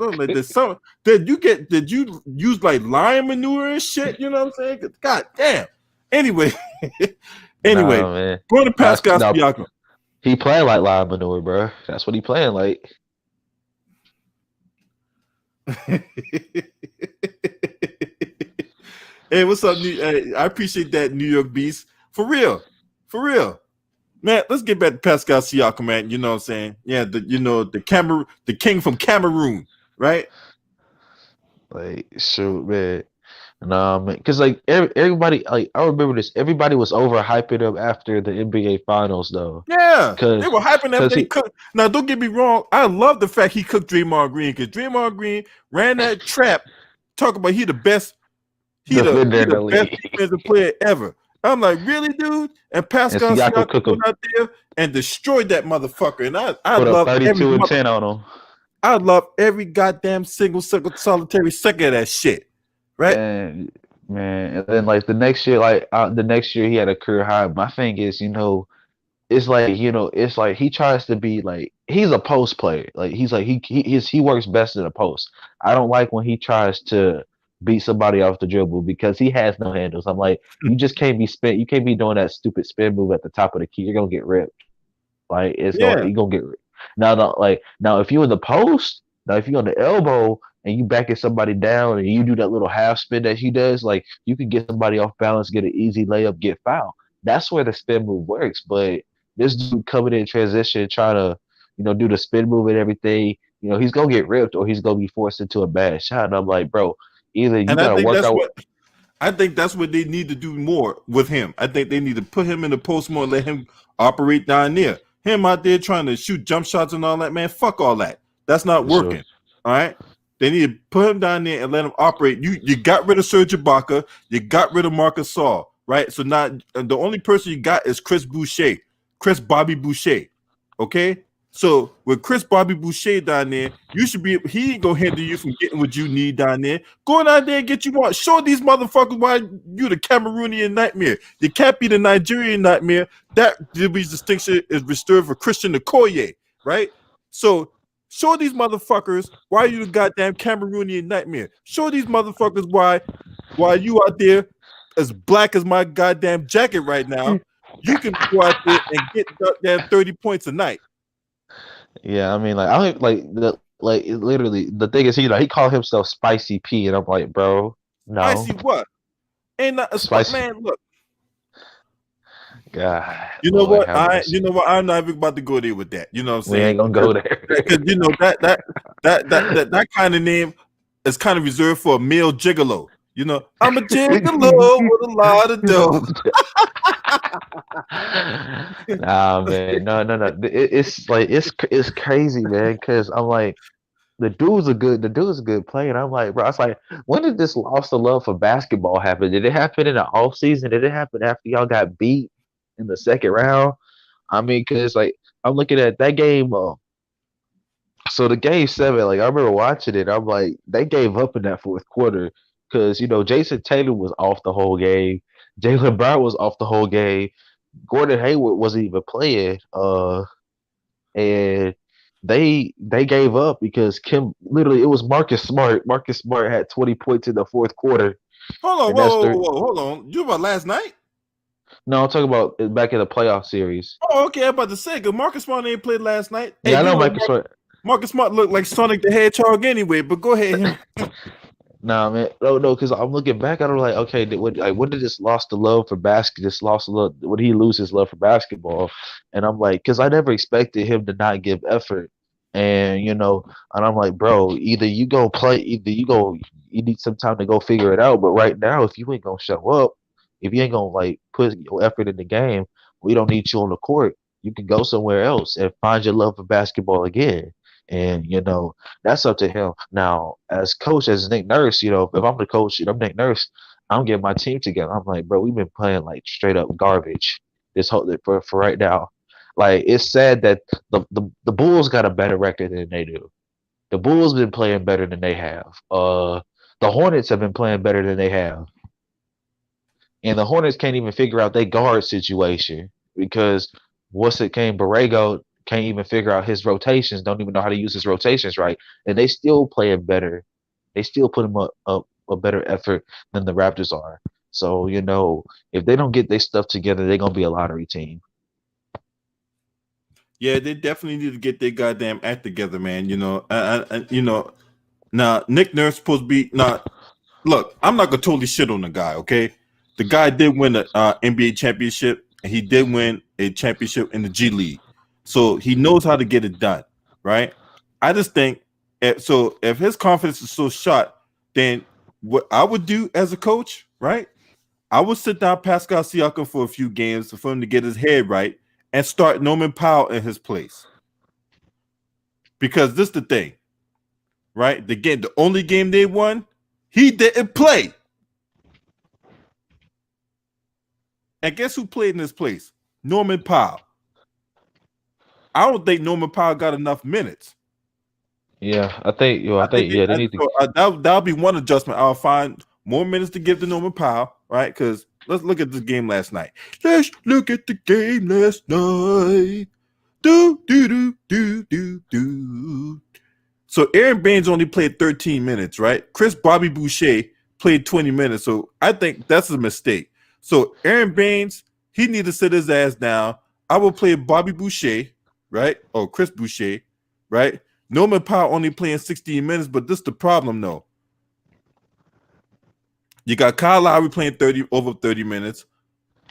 Did you use like lion manure and shit? You know what I'm saying? God damn. Anyway, going to Pascal Siakam. He playing like lion manure, bro. That's what he playing like. Hey, what's up? I appreciate that, New York Beast. For real. Man, let's get back to Pascal Siakam, man. You know what I'm saying? Yeah, the king from Cameroon, right? Like, shoot, man. No, man, because like everybody, like I remember this. Everybody was overhyping him after the NBA Finals, though, Yeah, they because were hyping that they he cooked. Now, don't get me wrong. I love the fact he cooked Draymond Green because Draymond Green ran that trap. Talk about he the best. defender He in the the best league, defensive player ever. I'm like, really, dude? And and Pascal Siakam Siakam cook went him, out there and destroyed that motherfucker. And I put up love every 32 and 10 on him. I love every goddamn single solitary second of that shit. Right? And man, and then like the next year, like the next year he had a career high. My thing is, it's like it's like he tries to be like he's a post player. Like he's like he works best in a post. I don't like when he tries to beat somebody off the dribble because he has no handles. I'm like, you just can't be spin. You can't be doing that stupid spin move at the top of the key. You're gonna get ripped. Like Yeah. you gonna get ripped. Now if you in the post, now if you on the elbow and you backing somebody down and you do that little half spin that he does, like you can get somebody off balance, get an easy layup, get fouled. That's where the spin move works. But this dude coming in transition, trying to, do the spin move and everything, he's gonna get ripped or he's gonna be forced into a bad shot. And I'm like, bro, either you And I gotta think work that's out. what they need to do more with him. I think they need to put him in the post more and let him operate down there. Him out there trying to shoot jump shots and all that, man. Fuck all that. That's not For sure. working. All right. They need to put him down there and let him operate. You got rid of Serge Ibaka. You got rid of Marcus Saul. Right. So now the only person you got is Chris Bobby Boucher. Okay. So with Chris Bobby Boucher down there, he ain't gonna hinder you from getting what you need down there. Go out there and get you want. Show these motherfuckers why you the Cameroonian nightmare. You can't be the Nigerian nightmare. That distinction is reserved for Christian Okoye, right? So show these motherfuckers why you the goddamn Cameroonian nightmare. Show these motherfuckers why you out there as black as my goddamn jacket right now. You can go out there and get goddamn 30 points a night. Yeah, I mean, like I don't literally the thing is he called himself Spicy P, and I'm like, bro, no, I see what. Ain't not a Spicy. man. Look, God, you know Lord what? have mercy. You know what? I'm not even about to go there with that. You know what I'm We saying? ain't gonna go there. Because you know that kind of name is kind of reserved for a male gigolo. You know, I'm a gigolo with a lot of dough. Nah, man, no. It's crazy, man. Because I'm like, the dude's a good player. And I'm like, bro, I was like, when did this loss of love for basketball happen? Did it happen in the off season? Did it happen after y'all got beat in the second round? I mean, because like I'm looking at that game. So the game 7, like I remember watching it. I'm like, they gave up in that fourth quarter because Jason Taylor was off the whole game. Jalen Brown was off the whole game. Gordon Hayward wasn't even playing. And they gave up because literally it was Marcus Smart. Marcus Smart had 20 points in the fourth quarter. Hold on, whoa, hold on. You about last night? No, I'm talking about back in the playoff series. Oh, okay. I'm about to say because Marcus Smart ain't played last night. Yeah, I know Marcus Smart. Marcus Smart looked like Sonic the Hedgehog anyway. But go ahead. Nah, man, no, because I'm looking back at him like, okay, when did this loss the love for when he lose his love for basketball? And I'm like, because I never expected him to not give effort, and and I'm like, bro, either you go play, you need some time to go figure it out. But right now, if you ain't gonna show up, if you ain't gonna like put your effort in the game, we don't need you on the court. You can go somewhere else and find your love for basketball again. And that's up to him. Now, as coach, as Nick Nurse, if I'm the coach and I'm Nick Nurse, I'm getting my team together. I'm like, bro, we've been playing like straight up garbage this whole for right now. Like it's sad that the Bulls got a better record than they do. The Bulls been playing better than they have. The Hornets have been playing better than they have. And the Hornets can't even figure out their guard situation because Borrego can't even figure out his rotations, don't even know how to use his rotations right. And they still playing better. They still put him up a better effort than the Raptors are. So, if they don't get their stuff together, they're going to be a lottery team. Yeah, they definitely need to get their goddamn act together, man. Now Nick Nurse supposed to be look, I'm not gonna totally shit on the guy, okay? The guy did win an NBA championship, and he did win a championship in the G League. So he knows how to get it done, right? I just think if his confidence is so shot, then what I would do as a coach, right? I would sit down Pascal Siakam for a few games for him to get his head right and start Norman Powell in his place. Because this is the thing, right? The only game they won, he didn't play. And guess who played in his place? Norman Powell. I don't think Norman Powell got enough minutes. Yeah, I think they need to. So that'll be one adjustment. I'll find more minutes to give to Norman Powell, right? Because let's look at this game last night. Let's look at the game last night. Do do do do do do. So Aaron Baines only played 13 minutes, right? Bobby Boucher played 20 minutes. So I think that's a mistake. So Aaron Baines, he need to sit his ass down. I will play Bobby Boucher, right? Or Chris Boucher, right? Norman Powell only playing 16 minutes, but this is the problem, though. You got Kyle Lowry playing over 30 minutes,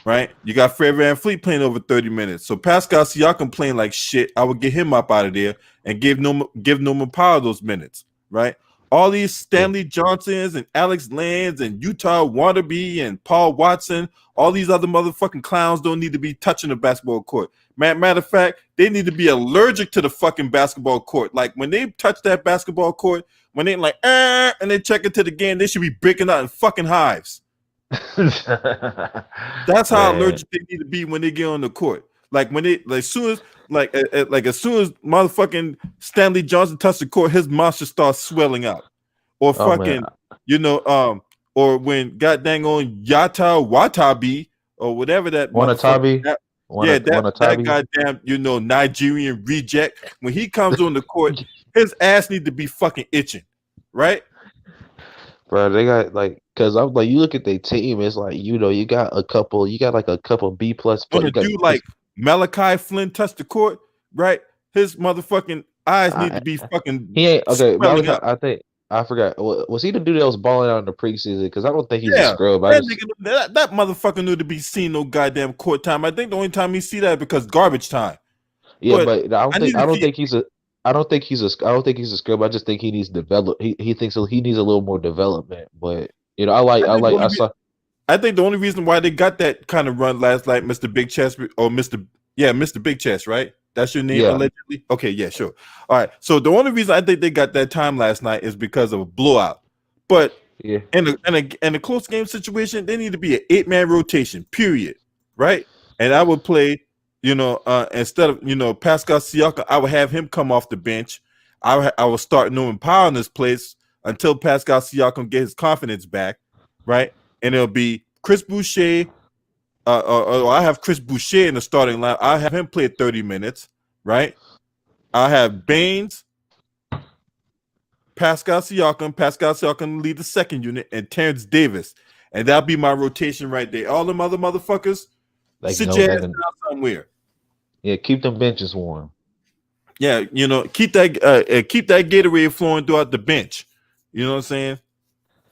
right? You got Fred VanVleet playing over 30 minutes. So Pascal Siakam playing like shit. I would get him up out of there and give Norman Powell those minutes, right? All these Stanley Johnsons and Alex Lands and Utah Wannabe and Paul Watson, all these other motherfucking clowns don't need to be touching the basketball court. Matter of fact, they need to be allergic to the fucking basketball court. Like when they touch that basketball court, when they like, and they check into the game, they should be breaking out in fucking hives. That's how allergic they need to be when they get on the court. Like when they, like, as soon as motherfucking Stanley Johnson touched the court, his mouth should start swelling up. Or fucking, or when goddamn on Yata Watabe or whatever that Wanatabe. That goddamn, Nigerian reject. When he comes on the court, his ass need to be fucking itching, right? Bro, they got because I'm like, you look at their team, it's like, you got a couple B plus. When a dude like Malachi Flynn touch the court, right? His motherfucking eyes need to be fucking. He ain't okay. Malachi, I forgot. Was he the dude that was balling out in the preseason? Because I don't think he's a scrub. That motherfucker knew to be seen no goddamn court time. I think the only time he see that is because garbage time. Yeah, but I don't think he's a scrub. I just think he needs develop. He thinks he needs a little more development. But I think the only reason why they got that kind of run last night, Mr. Big Chest or Mr. Big Chest, right? That's your name allegedly? Okay, yeah, sure. All right. So the only reason I think they got that time last night is because of a blowout. But in a close game situation, they need to be an 8-man rotation, period. Right? And I would play, instead of Pascal Siakam, I would have him come off the bench. I will start Norman Powell in this place until Pascal Siakam get his confidence back, right? And it'll be Chris Boucher. I have Chris Boucher in the starting line. I have him play 30 minutes, right? I have Baines, Pascal Siakam lead the second unit, and Terrence Davis. And that'll be my rotation right there. All them other motherfuckers, sit your ass down somewhere. Yeah, keep them benches warm. Yeah, keep that Gatorade flowing throughout the bench. You know what I'm saying?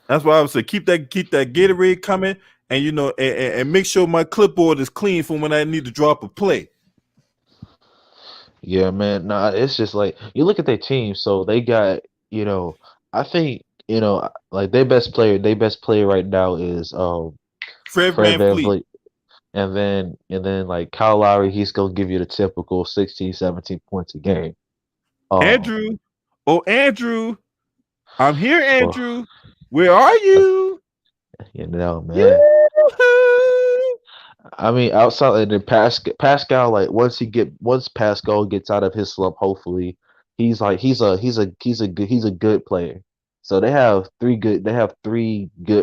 That's why I would say keep that Gatorade coming. And and make sure my clipboard is clean for when I need to drop a play. Yeah, man. Nah, it's just like you look at their team. So they got, I think, like their best player right now is Fred VanVleet. And then like Kyle Lowry, he's gonna give you the typical 16, 17 points a game. Andrew, I'm here, Andrew. Where are you? Man. Yeah. I mean, outside and then Pascal, like once Pascal gets out of his slump, hopefully he's a good player. So they have three good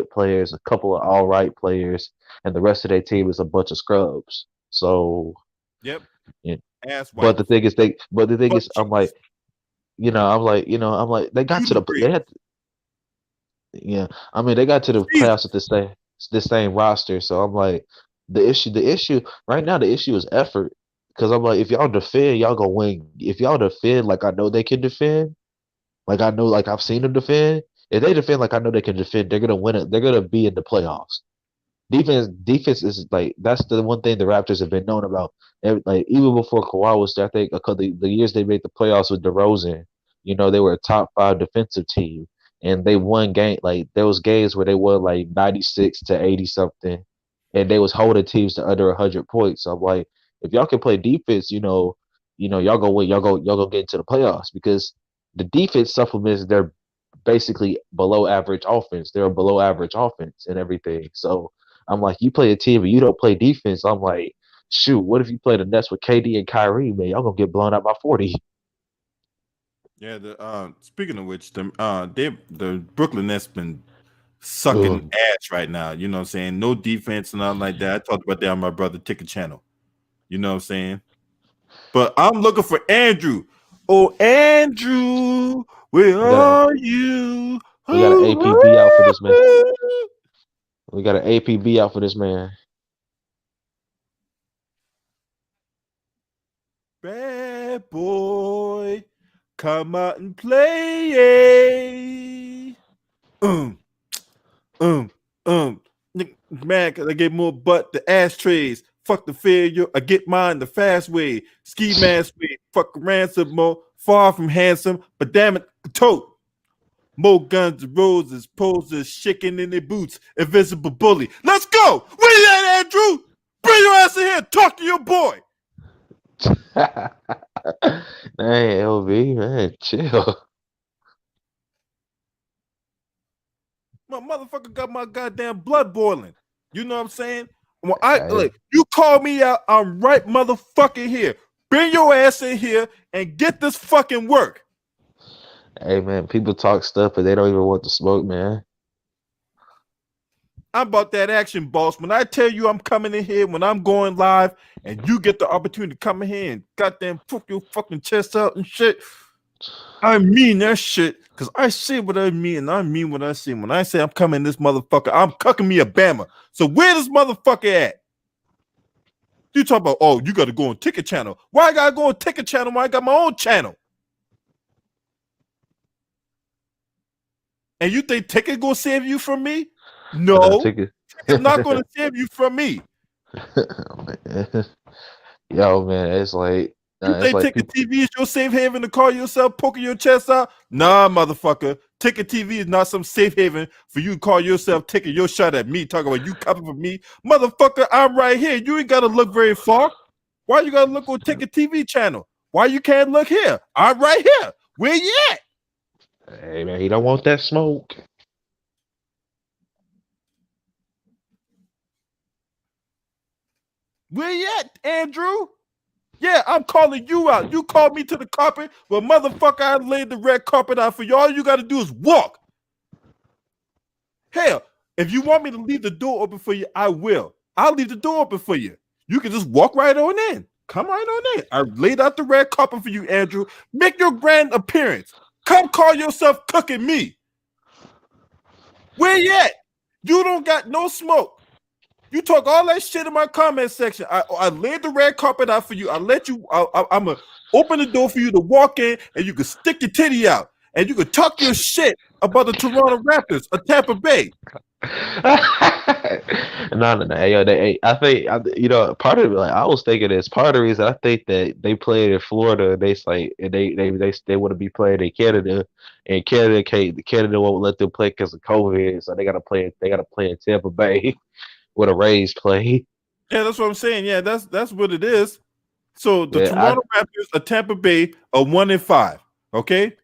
players, a couple of all right players, and the rest of their team is a bunch of scrubs. So yep. Yeah. But the thing is I'm like they got to the they got to the playoffs with this same roster. So I'm like, the issue right now, the issue is effort. Because I'm like, if y'all defend, y'all gonna win. If y'all defend like I know they can defend, like I know, like I've seen them defend. If they defend like I know they can defend, they're gonna win it. They're gonna be in the playoffs. Defense is like that's the one thing the Raptors have been known about. Like even before Kawhi was there, I think the years they made the playoffs with DeRozan, they were a top 5 defensive team. and they won game. Like there was games where they won like 96 to 80 something, and they was holding teams to under 100 points. So I'm like, if y'all can play defense, y'all gonna win. Y'all gonna get into the playoffs because the defense supplements their basically below average offense. They're a below average offense and everything. So I'm like, you play a team and you don't play defense. I'm like, shoot, what if you play the Nets with KD and Kyrie, man? Y'all gonna get blown out by 40. Yeah, speaking of which, the Brooklyn Nets been sucking ass right now. You know what I'm saying? No defense and nothing like that. I talked about that on my brother Ticket channel. You know what I'm saying? But I'm looking for Andrew. Oh, Andrew, where are you? We got an APB out for this man. We got an APB out for this man. Bad boy, come out and play. Man, cause I get more butt the ashtrays. Fuck the failure, I get mine the fast way. Ski mask way, fuck ransom more. Far from handsome, but damn it, tote. More guns and roses, poses, shaking in their boots, invisible bully. Let's go! Where you at, Andrew? Bring your ass in here, talk to your boy. Hey, LB, man, chill. My motherfucker got my goddamn blood boiling. You know what I'm saying? When you call me out, I'm right motherfucking here. Bring your ass in here and get this fucking work. Hey man, people talk stuff, but they don't even want to smoke, man. I'm about that action, boss. When I tell you I'm coming in here, when I'm going live, and you get the opportunity to come in here and goddamn poke your fucking chest out and shit, I mean that shit. Because I say what I mean, and I mean what I say. When I say I'm coming this motherfucker, I'm cucking me a Bama. So where this motherfucker at? You talk about, oh, you got to go on Ticket channel. Why I got to go on Ticket channel when I got my own channel? And you think Ticket gonna save you from me? No, Ticket's not gonna save you from me. Yo, man, it's like you think Ticket TV is your safe haven to call yourself poking your chest out? Nah, motherfucker. Ticket TV is not some safe haven for you to call yourself taking your shot at me, talking about you coming for me. Motherfucker, I'm right here. You ain't gotta look very far. Why you gotta look on Ticket TV channel? Why you can't look here? I'm right here. Where you at? Hey man, he don't want that smoke. Where you at, Andrew? Yeah, I'm calling you out. You called me to the carpet, but motherfucker, I laid the red carpet out for you. All you gotta do is walk. Hell, if you want me to leave the door open for you, I will. I'll leave the door open for you. You can just walk right on in. Come right on in. I laid out the red carpet for you, Andrew. Make your grand appearance. Come call yourself cooking me. Where you at? You don't got no smoke. You talk all that shit in my comment section. I laid the red carpet out for you. I let you. I'm gonna open the door for you to walk in, and you can stick your titty out, and you can talk your shit about the Toronto Raptors or Tampa Bay. No. Yo, I think part of it. Like I was thinking, this part of the reason I think that they played in Florida, they want to be playing in Canada, and Canada won't let them play because of COVID, so they gotta play in Tampa Bay. What a Rays play. Yeah, that's what I'm saying. Yeah, that's what it is. So the Toronto Raptors, a Tampa Bay, are 1-5. Okay.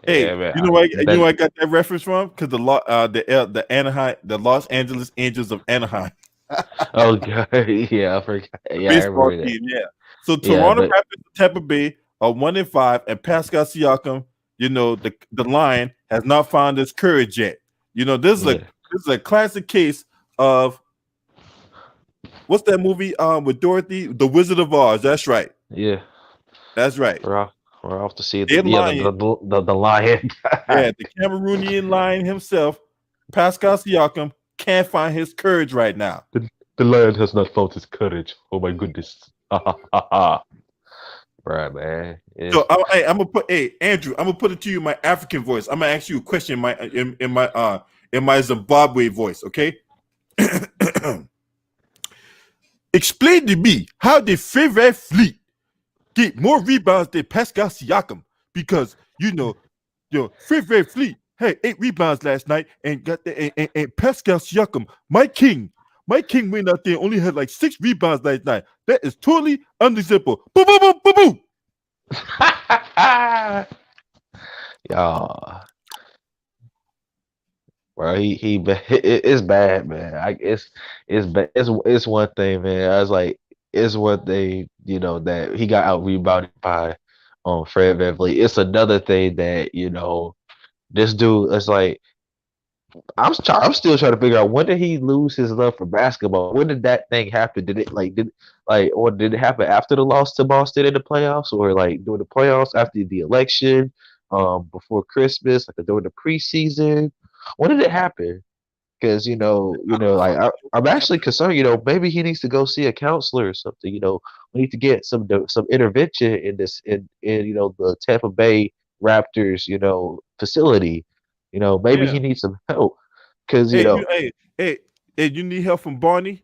Hey, yeah, man, you know where I got that reference from? Because the Los Angeles Angels of Anaheim. Oh god, yeah, I forgot. Yeah, baseball team. Yeah. So Toronto Raptors, Tampa Bay are 1-5, and Pascal Siakam, the Lion has not found his courage yet. This is a classic case of. What's that movie with Dorothy? The Wizard of Oz. That's right. Yeah. That's right. We're off to see the lion. Yeah, the Cameroonian lion himself, Pascal Siakam, can't find his courage right now. The lion has not found his courage. Oh my goodness. Right, man. Yeah. So I'm gonna put Andrew, I'm gonna put it to you in my African voice. I'm gonna ask you a question in my Zimbabwe voice, okay? Explain to me how the favorite fleet get more rebounds than Pascal Siakam, because your favorite fleet Hey, 8 rebounds last night, and got and Pascal Siakam, Mike King went out there and only had like 6 rebounds last night. That is totally unacceptable. Boom, boom, boom, boom, boom. Y'all, bro, it's bad, man. It's one thing, man. I was like, it's one thing, that he got out rebounded by Fred VanVleet. It's another thing that this dude. It's like I'm still trying to figure out when did he lose his love for basketball? When did that thing happen? Or did it happen after the loss to Boston in the playoffs, or like during the playoffs after the election, before Christmas, like during the preseason? When did it happen? Because like I'm actually concerned. Maybe he needs to go see a counselor or something. We need to get some intervention in in the Tampa Bay Raptors facility. Maybe Yeah. he needs some help because Hey, you need help from Barney?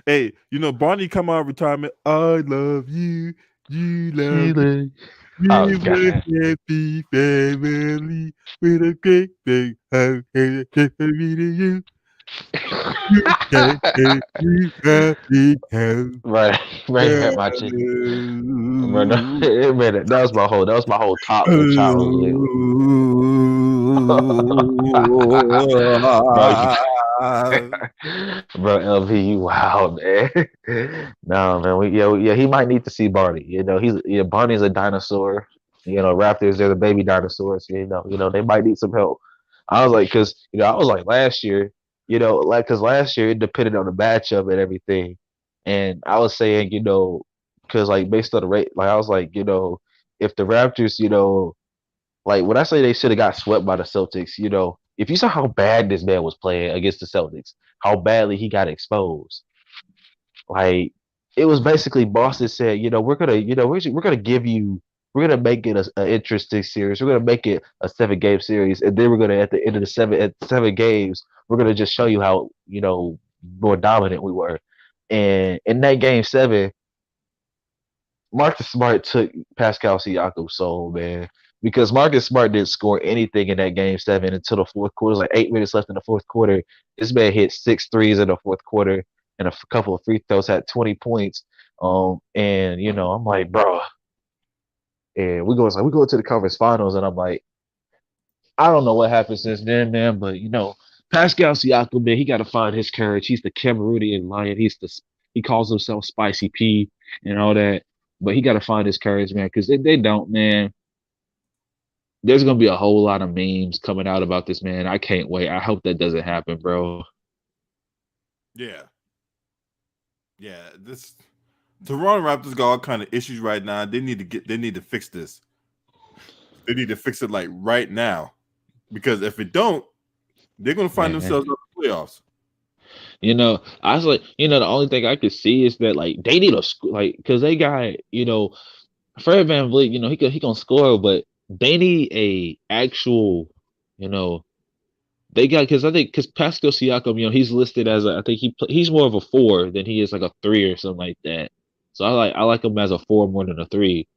Hey, Barney come out of retirement. I love you. You love me. Healing. Oh We were God, happy family with a great big hug and a you. You can make me happy home. right, right, hurt my chin. Bro, no, that was my whole toddler childhood. Bro, bro, LV, you wild, man. No, man, yeah, he might need to see Barney. Barney's a dinosaur. Raptors, they're the baby dinosaurs. They might need some help. I was like, because I was like last year, because last year it depended on the matchup and everything, and I was saying, because like based on the rate, like I was like, if the Raptors, like when I say they should have got swept by the Celtics, if you saw how bad this man was playing against the Celtics, how badly he got exposed, like it was basically Boston said, we're gonna, we're gonna give you, we're gonna make it an interesting series, we're gonna make it a 7 game series, and then we're gonna at the end of the 7 games, we're gonna just show you how more dominant we were, and in that game 7. Marcus Smart took Pascal Siakam's soul, man. Because Marcus Smart didn't score anything in that game 7 until the fourth quarter. It was like 8 minutes left in the fourth quarter. This man hit 6 threes in the fourth quarter and a couple of free throws, had 20 points. And I'm like, bro. And we go to the conference finals, and I'm like, I don't know what happened since then, man. But Pascal Siakam, man, he got to find his courage. He's the Cameroonian lion. He calls himself Spicy P and all that. But he got to find his courage, man, because if they don't, man, there's gonna be a whole lot of memes coming out about this, man. I can't wait. I hope that doesn't happen, bro. Yeah. Yeah. This Toronto Raptors got all kind of issues right now. They need to fix this. They need to fix it like right now. Because if it don't, they're gonna find Man. themselves in the playoffs. I was like, the only thing I could see is that like they need because they got Fred VanVleet, he gonna score, but they need a actual, they got because Pascal Siakam, he's listed as I think he's more of a 4 than he is like a 3 or something like that. So I like him as a 4 more than a 3.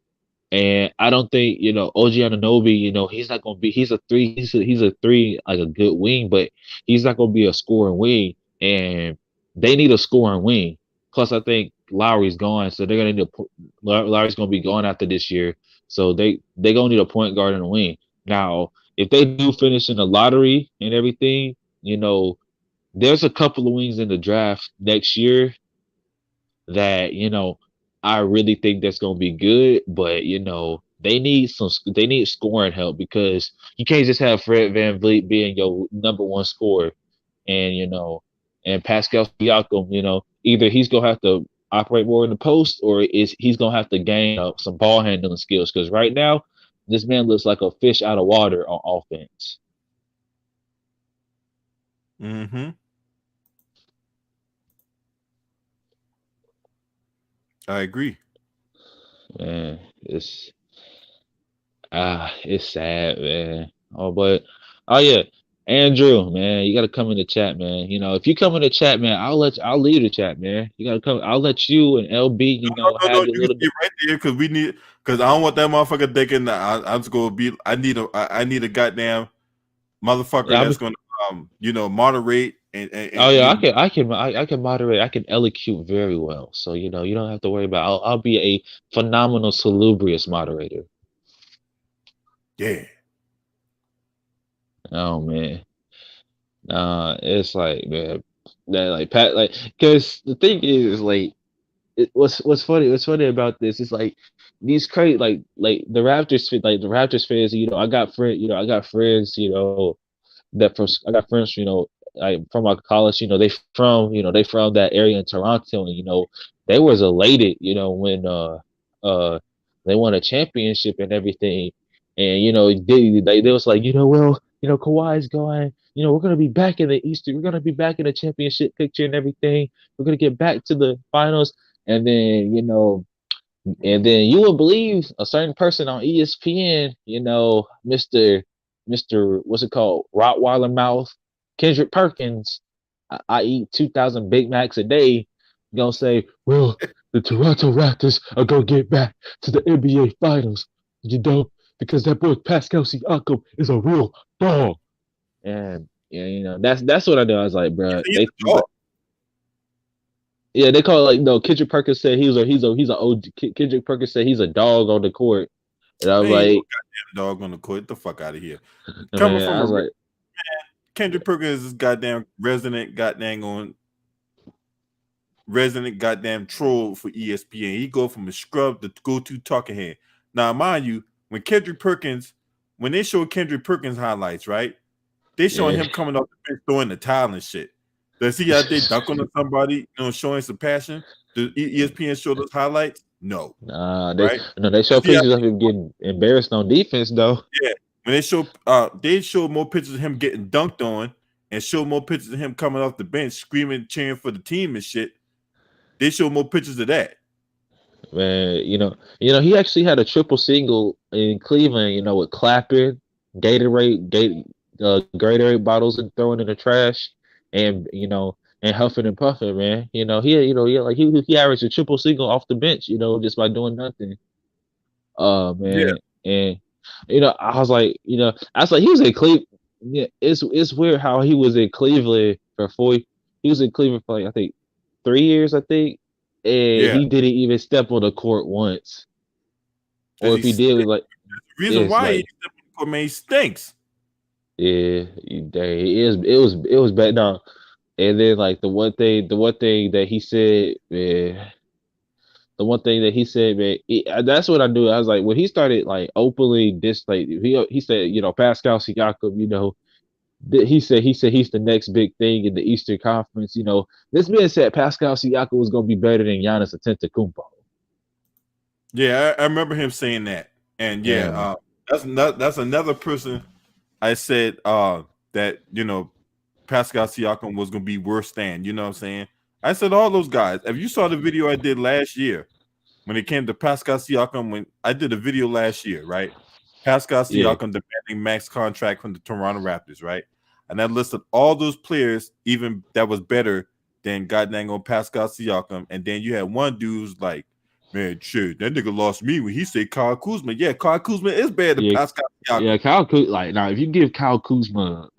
And I don't think, OG Anunoby, he's not gonna be he's a 3, he's a 3, like a good wing, but he's not gonna be a scoring wing. And they need a scoring wing. Plus I think Lowry's gone, so they're gonna need Lowry's gonna be gone after this year. So they gonna need a point guard and a wing. Now, if they do finish in the lottery and everything, there's a couple of wings in the draft next year that I really think that's going to be good, but they need scoring help because you can't just have Fred VanVleet being your number one scorer, and and Pascal Siakam, either he's going to have to operate more in the post, or he's going to have to gain some ball handling skills, because right now this man looks like a fish out of water on offense. Mm-hmm. I agree. Man, it's sad, man. Oh, but oh yeah, Andrew, man, you gotta come in the chat, man. You know, if you come in the chat, man, I'll leave the chat, man. You gotta come. I'll let you and LB, you know, have your You can little. stay right there because I don't want that motherfucker thinking that I'm just gonna be. I need a goddamn motherfucker Yeah, that's gonna moderate oh yeah, and I can moderate. I can elocution very well. So you know, you don't have to worry about. I'll be a phenomenal salubrious moderator. yeah. Oh man, it's like man, that like Pat like because the thing is like what's funny about this is like these crazy like the Raptors fans. You know, I got friends. You know, I got friends, you know, from my college, you know, they from that area in Toronto, and you know, they was elated, you know, when uh they won a championship and everything, and you know, they was like, you know, well, you know, Kawhi's going, you know, we're gonna be back in the Eastern, we're gonna be back in the championship picture and everything, we're gonna get back to the finals, and then you know. And then you will believe a certain person on ESPN, you know, Mr. What's it called? Rottweiler mouth, Kendrick Perkins. I eat 2,000 Big Macs a day. Gonna say, well, the Toronto Raptors are gonna get back to the NBA Finals, you know, because that boy Pascal Siakam is a real dog. And yeah, you know, that's what I know. I was like, bro, He's a dog. yeah, they call it like no. Kendrick Perkins said he's a old. Kendrick Perkins said he's a dog on the court, and I was Man, ain't no like, goddamn dog gonna quit the fuck out of here. Coming man, from I was like, Kendrick Perkins is goddamn resident goddamn troll for ESPN. He go from a scrub to go-to talking head. Now, mind you, when they show Kendrick Perkins highlights, right? They showing yeah, him coming off the bench throwing the towel and shit. Does he out there dunking on somebody, showing some passion? Does ESPN show those highlights? No, nah, right? they show Does he out pictures of him getting embarrassed on defense though. Yeah, when they show more pictures of him getting dunked on and show more pictures of him coming off the bench screaming, cheering for the team and shit. They show more pictures of that. Man, he actually had a triple single in Cleveland. You know, with clapping, Gatorade bottles and throwing in the trash, and you know, and huffing and puffing. Man, he averaged a triple single off the bench. You know, just by doing nothing. Yeah, Man, and I was like, he was in Cleveland. Yeah, it's weird how he was in Cleveland for 4. He was in Cleveland for like I think 3 years, I think, and yeah. he didn't even step on the court once. Or Because if he did, it was like the reason it's why like he stinks. yeah, it was bad. No, and then like the one thing that he said, man. The one thing that he said, man, that's what I knew. I was like, when he started like openly he said, you know, Pascal Siakam, you know, he said he's the next big thing in the Eastern Conference. You know, this man said Pascal Siakam was gonna be better than Giannis Antetokounmpo. Yeah, I remember him saying that. And yeah, Yeah, that's another person I said that Pascal Siakam was gonna be worse than, you know what I'm saying? I said all those guys. If you saw the video I did last year when it came to Pascal Siakam, when I did a video last year, right? Pascal yeah, Siakam demanding max contract from the Toronto Raptors, right? And I listed all those players, even that was better than goddamn on Pascal Siakam. And then you had one dude who's like, man, shit, that nigga lost me when he said Kyle Kuzma. Yeah, Kyle Kuzma is better than yeah, Pascal Siakam. yeah. Like now, if you give Kyle Kuzma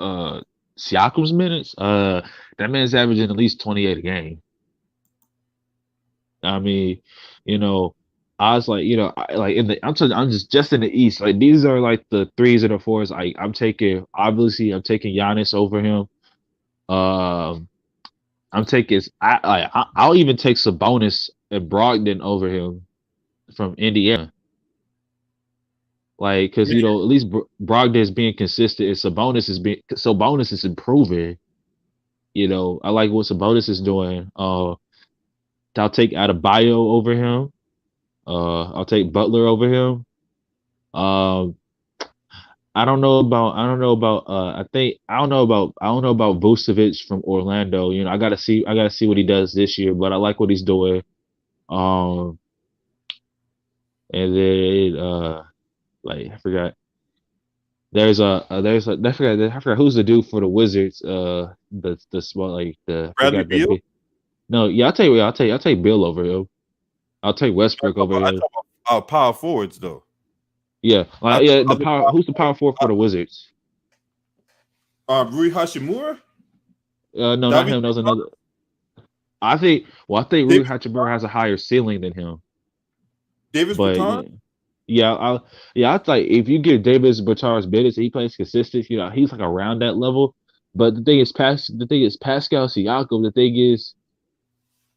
Siakam's minutes, that man's averaging at least 28 a game. I mean, you know, I was like, like I'm just in the East. Like these are like the threes and the fours. I'm taking Giannis over him. Um, I'll even take Sabonis and Brogdon over him from Indiana. Like, cause at least Brogdon is being consistent, and Sabonis is improving. You know, I like what Sabonis is doing. I'll take Adebayo over him. I'll take Butler over him. Um, I don't know about I don't know about Vucevic from Orlando. You know, I gotta see what he does this year, but I like what he's doing. Um, and then like I forgot. I forgot who's the dude for the Wizards. The small like the Bradley guy the Beal. big. No, yeah, I'll take Bill over him. I'll take Westbrook over I him. talk about power forwards though. Yeah, I talk yeah. The about the power. Who's the power forward for the Wizards? Rui Hachimura, No, not David, him. That was another. I think. Well, I think Rui David, Hachimura has a higher ceiling than him. Davis But Bertans. yeah, yeah, I think if you give Davis Bertans minutes, he plays consistent. He's like around that level. But the thing is Pascal Siakam. The thing is,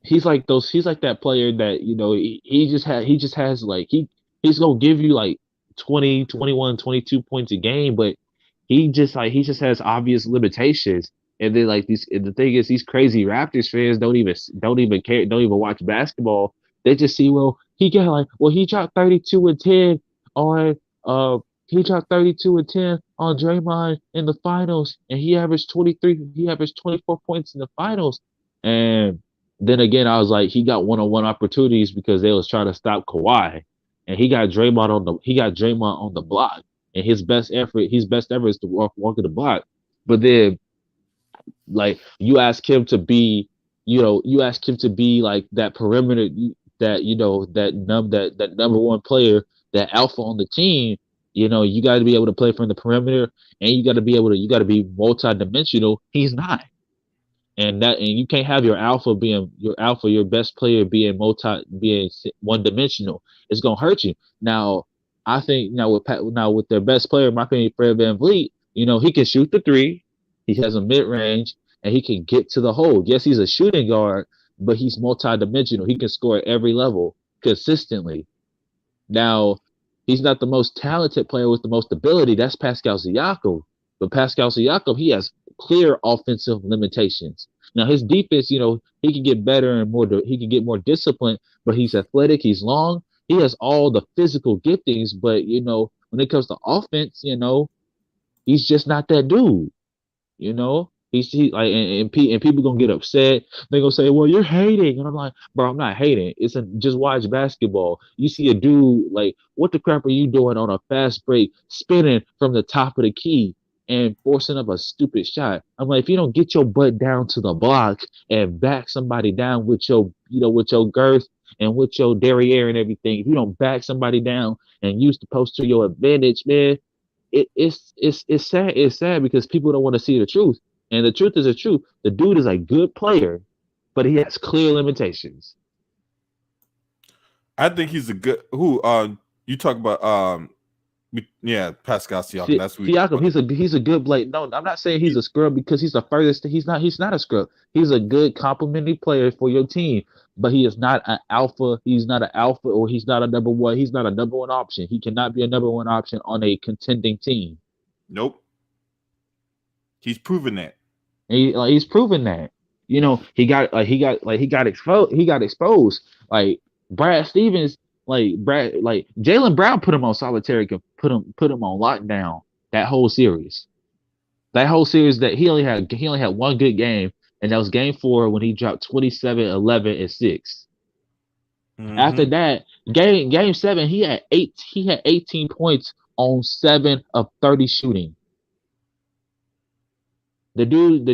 he's like that player that he just has like he's gonna give you like 20, 21, 22 points a game, but he just has obvious limitations. And then like these and the thing is these crazy Raptors fans don't even care, don't even watch basketball. They just see, well, he dropped 32 and 10 on he dropped 32 and 10 on Draymond in the finals, and he averaged 24 points in the finals. And then again, I was like, he got one-on-one opportunities because they was trying to stop Kawhi, and he got Draymond on the block, and his best effort is to walk the block. But then, like, you ask him to be like that perimeter, that number one player, that alpha on the team. You got to be able to play from the perimeter, and you got to be multi-dimensional. He's not. And you can't have your best player being one dimensional. It's gonna hurt you. Now, I think now with their best player, my opinion, Fred VanVleet, he can shoot the three, he has a mid range, and he can get to the hole. Yes, he's a shooting guard, but he's multi-dimensional. He can score at every level consistently. Now, he's not the most talented player with the most ability. That's Pascal Siakam. But Pascal Siakam, he has clear offensive limitations. Now, his defense, he can get better and he can get more disciplined, but he's athletic, he's long, he has all the physical giftings, but, when it comes to offense, he's just not that dude. Like and people gonna get upset. They gonna say, "Well, you're hating," and I'm like, "Bro, I'm not hating. Just watch basketball. You see a dude like, what the crap are you doing on a fast break, spinning from the top of the key and forcing up a stupid shot?" I'm like, if you don't get your butt down to the block and back somebody down with with your girth and with your derriere and everything, if you don't back somebody down and use the post to your advantage, man, it's sad. It's sad because people don't want to see the truth, and the truth is the truth. The dude is a good player, but he has clear limitations. I think he's a good. Who? You talk about yeah, Pascal Siakam. That's who. Siakam, he's a good blade. No, I'm not saying he's a scrub because he's the furthest. He's not a scrub. He's a good complimentary player for your team, but he is not an alpha. He's not an alpha, or he's not a number one. He's not a number one option. He cannot be a number one option on a contending team. Nope. He's proven that. He's proven that. He got exposed. He got exposed. Like Brad Stevens, Jaylen Brown put him on solitary, put him on lockdown that whole series. That whole series that he only had one good game, and that was game 4 when he dropped 27, 11, and 6. Mm-hmm. After that, game 7, he had 18 points on 7 of 30 shooting. The dude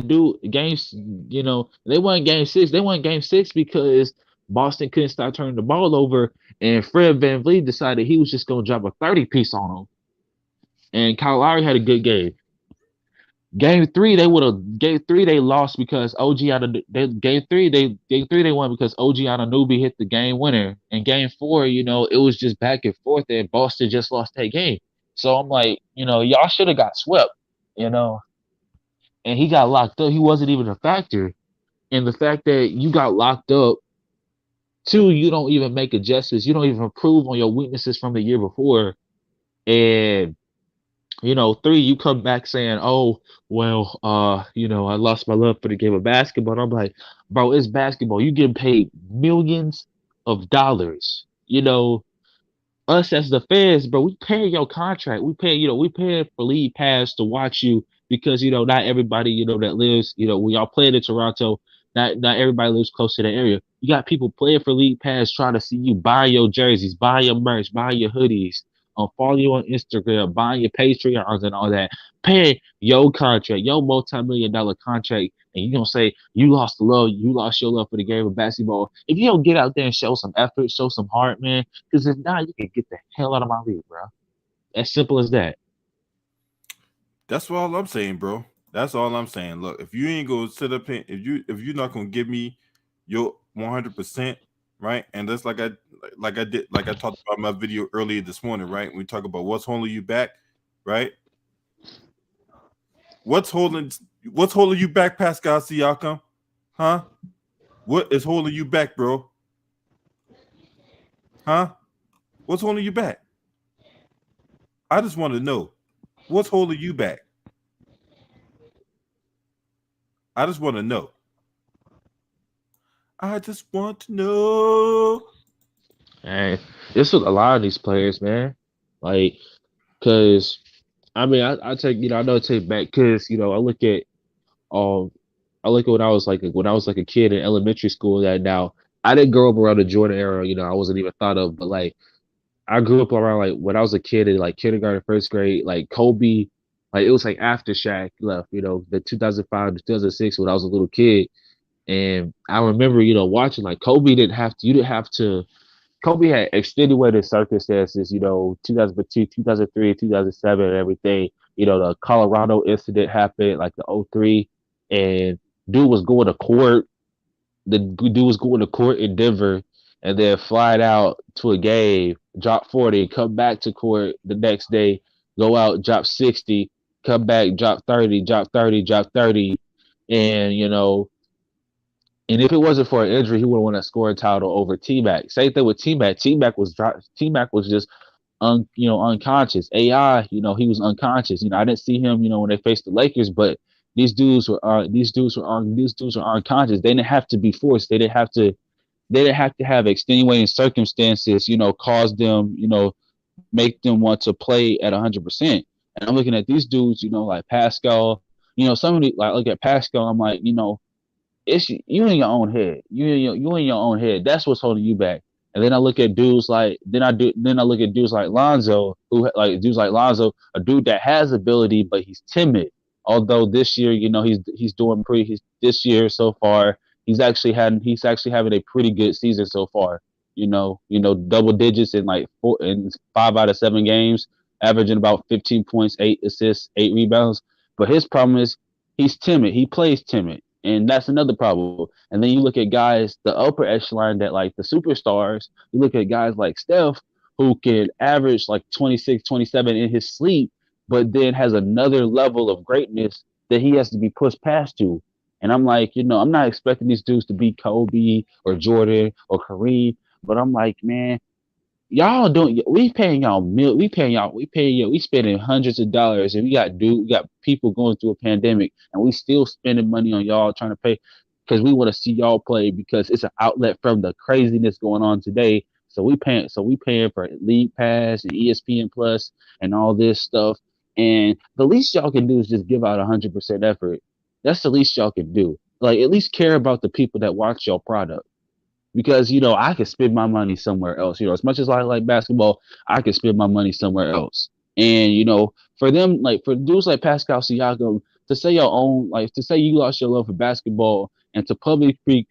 games, they won game 6. They won game 6 because Boston couldn't stop turning the ball over, and Fred VanVleet decided he was just gonna drop a 30 piece on him. And Kyle Lowry had a good game. Game 3 they lost because game 3 they won because OG Anunoby hit the game winner. And game 4, it was just back and forth, and Boston just lost that game. So I'm like, y'all should have got swept, and he got locked up. He wasn't even a factor. And the fact that you got locked up, 2, you don't even make adjustments. You don't even improve on your weaknesses from the year before. And 3, you come back saying, "Oh, well, I lost my love for the game of basketball." And I'm like, bro, it's basketball. You getting paid millions of dollars. Us as the fans, bro, we pay your contract. We pay for league pass to watch you because not everybody that lives when y'all playing in Toronto, not everybody lives close to the area. You got people playing for league pass trying to see you buy your jerseys, buy your merch, buy your hoodies. follow you on Instagram, buying your Patreons and all that, paying your contract, your multi-million-dollar contract, and you gonna say you lost the love, you lost your love for the game of basketball. If you don't get out there and show some effort, show some heart, man, because if not, you can get the hell out of my league, bro. As simple as that. That's all I'm saying, bro. That's all I'm saying. Look, if you ain't gonna sit up here, if you're not gonna give me your 100%, right? And that's like I talked about in my video earlier this morning, right? We talk about what's holding you back, right? What's holding you back, Pascal Siakam? Huh? What is holding you back, bro? Huh? What's holding you back? I just want to know what's holding you back. I just want to know. I just want to know. And it's with a lot of these players, man. Like, cause I mean, I take I know I take back, cause um I look at when I was like a kid in elementary school. That now I didn't grow up around the Jordan era. I wasn't even thought of, but like I grew up around like when I was a kid in like kindergarten, first grade, like Kobe. Like it was like after Shaq left, the 2005 to 2006 when I was a little kid. And I remember, watching like Kobe didn't have to, you didn't have to, Kobe had extenuated circumstances, 2002, 2003, 2007, and everything. The Colorado incident happened, like the '03, and dude was going to court. The dude was going to court in Denver and then flying out to a game, drop 40, come back to court the next day, go out, drop 60, come back, drop 30, drop 30, drop 30. And, and if it wasn't for an injury, he would have won that scoring title over T Mac. Same thing with T Mac. T Mac was just unconscious. AI, he was unconscious. I didn't see him, when they faced the Lakers, but these dudes were unconscious. They didn't have to be forced. They didn't have to have extenuating circumstances, cause them, make them want to play at 100%. And I'm looking at these dudes, like Pascal, somebody like look at Pascal. I'm like, it's you in your own head. You in your own head. That's what's holding you back. And then I look at dudes like then I look at dudes like Lonzo, a dude that has ability but he's timid. Although this year, he's doing this year so far. He's actually having a pretty good season so far. Double digits in like 5 out of 7 games, averaging about 15 points, 8 assists, 8 rebounds. But his problem is he's timid. He plays timid. And that's another problem. And then you look at guys, the upper echelon that like the superstars, you look at guys like Steph, who can average like 26, 27 in his sleep, but then has another level of greatness that he has to be pushed past to. And I'm like, I'm not expecting these dudes to be Kobe or Jordan or Kareem, but I'm like, man, y'all don't. We paying y'all. We spending hundreds of dollars, and we got people going through a pandemic, and we still spending money on y'all trying to pay because we want to see y'all play because it's an outlet from the craziness going on today. So we paying for League Pass and ESPN Plus and all this stuff. And the least y'all can do is just give out 100% effort. That's the least y'all can do. Like at least care about the people that watch your product. Because I could spend my money somewhere else. As much as I like basketball, I could spend my money somewhere else. And for them, like for dudes like Pascal Siakam, to say you lost your love for basketball and to publicly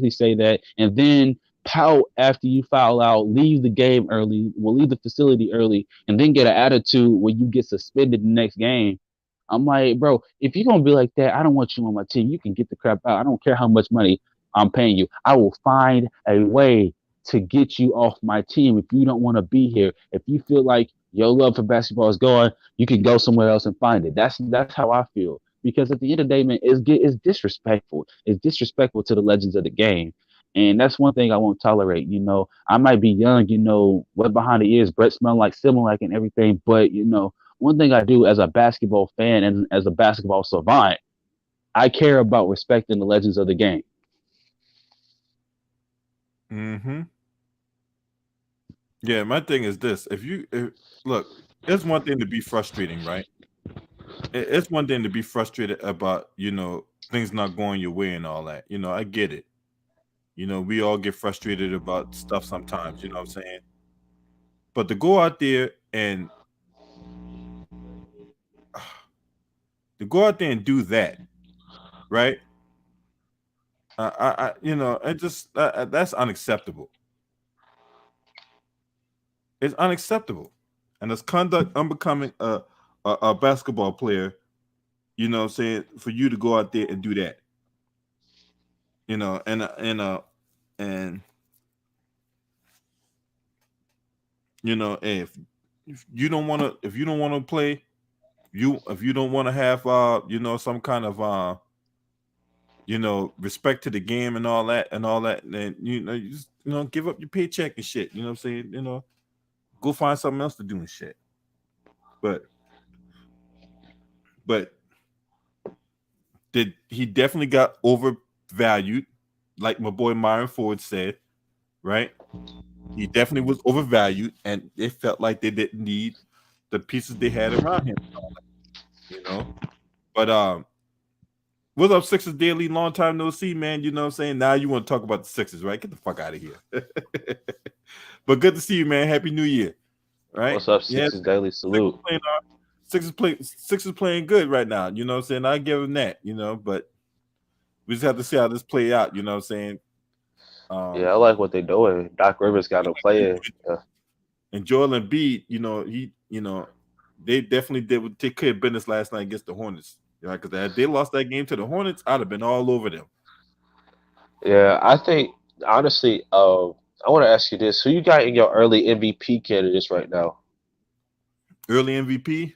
say that, and then pout after you foul out, leave the game early, leave the facility early, and then get an attitude when you get suspended the next game. I'm like, bro, if you're gonna be like that, I don't want you on my team. You can get the crap out. I don't care how much money I'm paying you. I will find a way to get you off my team if you don't want to be here. If you feel like your love for basketball is gone, you can go somewhere else and find it. That's how I feel. Because at the end of the day, man, it's disrespectful. It's disrespectful to the legends of the game. And that's one thing I won't tolerate. I might be young, what behind the ears, Brett smell like Similac and everything. But, one thing I do as a basketball fan and as a basketball savant, I care about respecting the legends of the game. Yeah, my thing is this: look, it's one thing to be frustrating, right? It's one thing to be frustrated about things not going your way and all that. I get it. We all get frustrated about stuff sometimes. You know what I'm saying? But to go out there And to go out there and do that, right? It just that's unacceptable. It's unacceptable, and it's conduct unbecoming a basketball player. You know, what I'm saying, for you to go out there and do that. You know, and you know, if you don't want to, if you don't want to play, if you don't want to have some kind of respect to the game and all that, then you just give up your paycheck and shit. You know what I'm saying? Go find something else to do and shit. But he definitely got overvalued, like my boy Myron Ford said, right? He definitely was overvalued, and it felt like they didn't need the pieces they had around him. But what's up, Sixers Daily? Long time no see, man. You know what I'm saying? Now you want to talk about the Sixers, right? Get the fuck out of here. But good to see you, man. Happy New Year. Right? What's up, Sixers Daily? Salute. Sixers playing good right now. You know what I'm saying? I give them that, but we just have to see how this play out, you know what I'm saying? Yeah, I like what they're doing. Doc Rivers got to play it. And Joel Embiid, they definitely did take care of business last night against the Hornets. Because if they lost that game to the Hornets, I'd have been all over them. Yeah, I think honestly, I want to ask you this: who you got in your early MVP candidates right now? Early MVP,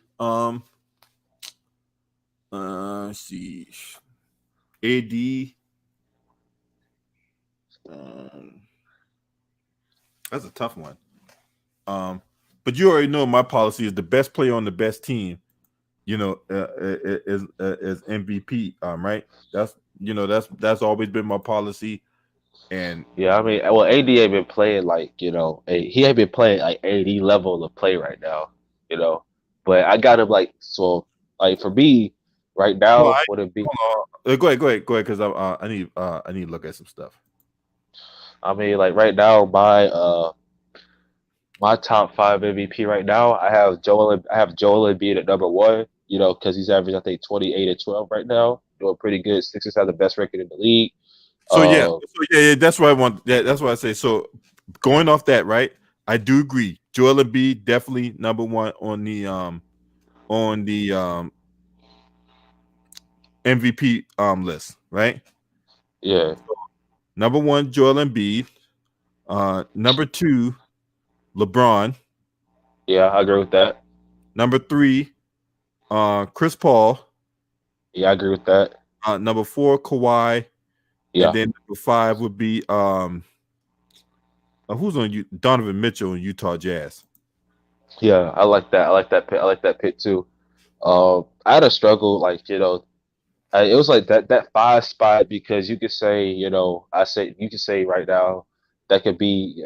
let's see, AD. That's a tough one. But you already know my policy is the best player on the best team, is MVP. Right? That's always been my policy. And yeah, I mean, well, AD ain't been playing like he ain't been playing like AD level of play right now, But I got him like for me right now would it be? Go ahead, because I need to look at some stuff. I mean, like right now, my top 5 MVP right now, I have Joel Embiid at number 1, because he's averaging I think 28 and 12 right now, doing pretty good. Sixers have the best record in the league. So yeah, that's what I want. Yeah, that's what I say. So going off that, right? I do agree. Joel Embiid definitely number 1 on the MVP list, right? Yeah. So, number 1, Joel Embiid. Number 2, LeBron. Yeah, I agree with that. Number 3, Chris Paul. Yeah, I agree with that. Number 4, Kawhi. Yeah. And then number 5 would be who's on you? Donovan Mitchell in Utah Jazz. Yeah, I like that. I like that pick. I like that pick too. I had a struggle, it was like that 5 spot because you could say, you could say right now that could be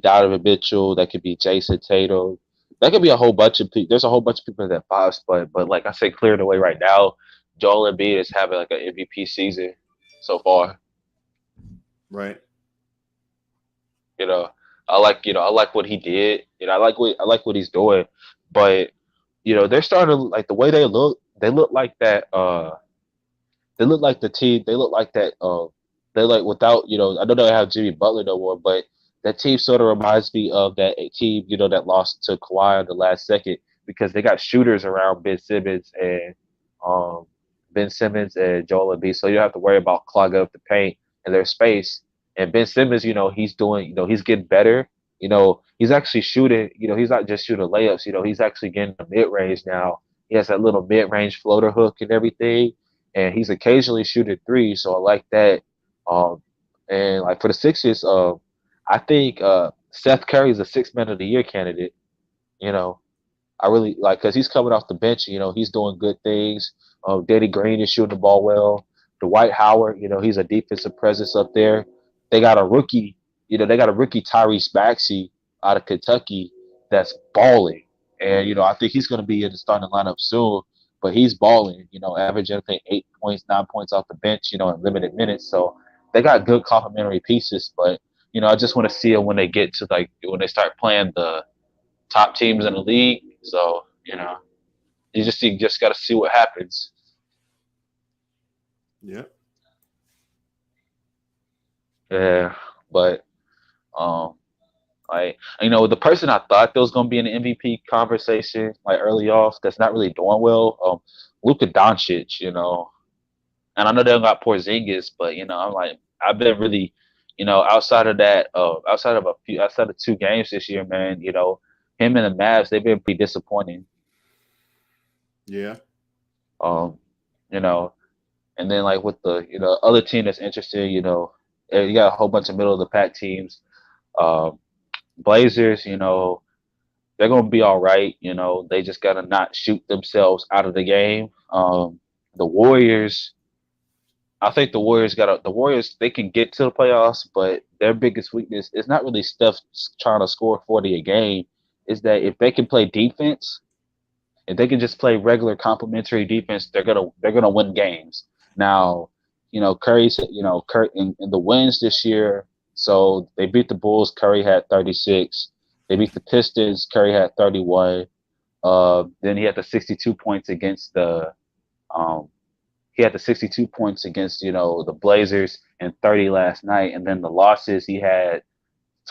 Donovan Mitchell, that could be Jason Tatum, that could be a whole bunch of people. There's a whole bunch of people in that 5 spot, but like I say, clearing the way right now, Joel Embiid is having like an MVP season so far. Right. I like what he did. I like what he's doing, but they're starting to, like the way they look. They look like that. They look like the team. They look like that. They like without. I know they have Jimmy Butler no more, but that team sort of reminds me of that team. That lost to Kawhi on the last second because they got shooters around Ben Simmons and Joel Embiid, so you don't have to worry about clogging up the paint and their space. And Ben Simmons, he's doing. He's getting better. He's actually shooting. He's not just shooting layups. He's actually getting the mid range now. He has that little mid range floater hook and everything, and he's occasionally shooting 3. So I like that. And like for the Sixers, I think Seth Curry is a 6th Man of the Year candidate. I really like because he's coming off the bench. He's doing good things. Danny Green is shooting the ball well. Dwight Howard, he's a defensive presence up there. They got a rookie. Tyrese Maxey out of Kentucky that's balling, and I think he's going to be in the starting lineup soon. But he's balling. Averaging I think 8 points, 9 points off the bench. In limited minutes. So they got good complementary pieces. But I just want to see it when they get to when they start playing the top teams in the league. So you just got to see what happens. Yeah. Yeah, but um, like the person I thought that was gonna be in the MVP conversation like early off that's not really doing well, Luka Doncic. And I know they don't got Porzingis, but I'm like I've been really, outside of that, outside of 2 games this year, man. Him and the Mavs, they've been pretty disappointing. Yeah. Um, you know, and then like with the other team that's interested, you got a whole bunch of middle of the pack teams. Um, Blazers, they're gonna be all right. They just gotta not shoot themselves out of the game. The Warriors, I think the Warriors. They can get to the playoffs, but their biggest weakness is not really Steph trying to score 40 a game. Is that if they can play defense, if they can just play regular complementary defense, they're gonna win games. Now, Curry's Curry in the wins this year. So they beat the Bulls. Curry had 36. They beat the Pistons. Curry had 31. Then he had the 62 points against the um, he had the 62 points against the Blazers and 30 last night. And then the losses he had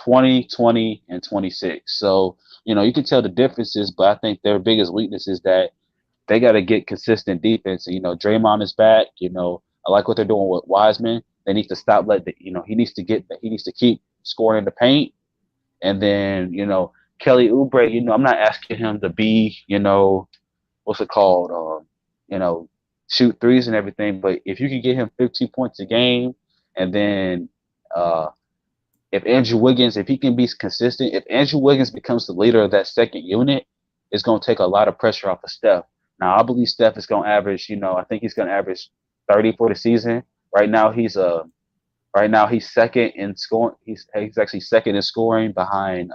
20, 20, and 26. So you can tell the differences, but I think their biggest weakness is that they got to get consistent defense. And, Draymond is back. I like what they're doing with Wiseman. They need to stop he needs to keep scoring in the paint. And then, Kelly Oubre, I'm not asking him to be, what's it called? Shoot threes and everything. But if you can get him 15 points a game, and then if Andrew Wiggins, if he can be consistent, if Andrew Wiggins becomes the leader of that second unit, it's going to take a lot of pressure off of Steph. Now, I believe Steph is going to average, I think he's going to average 30 for the season. Right now, he's second in scoring. He's actually second in scoring behind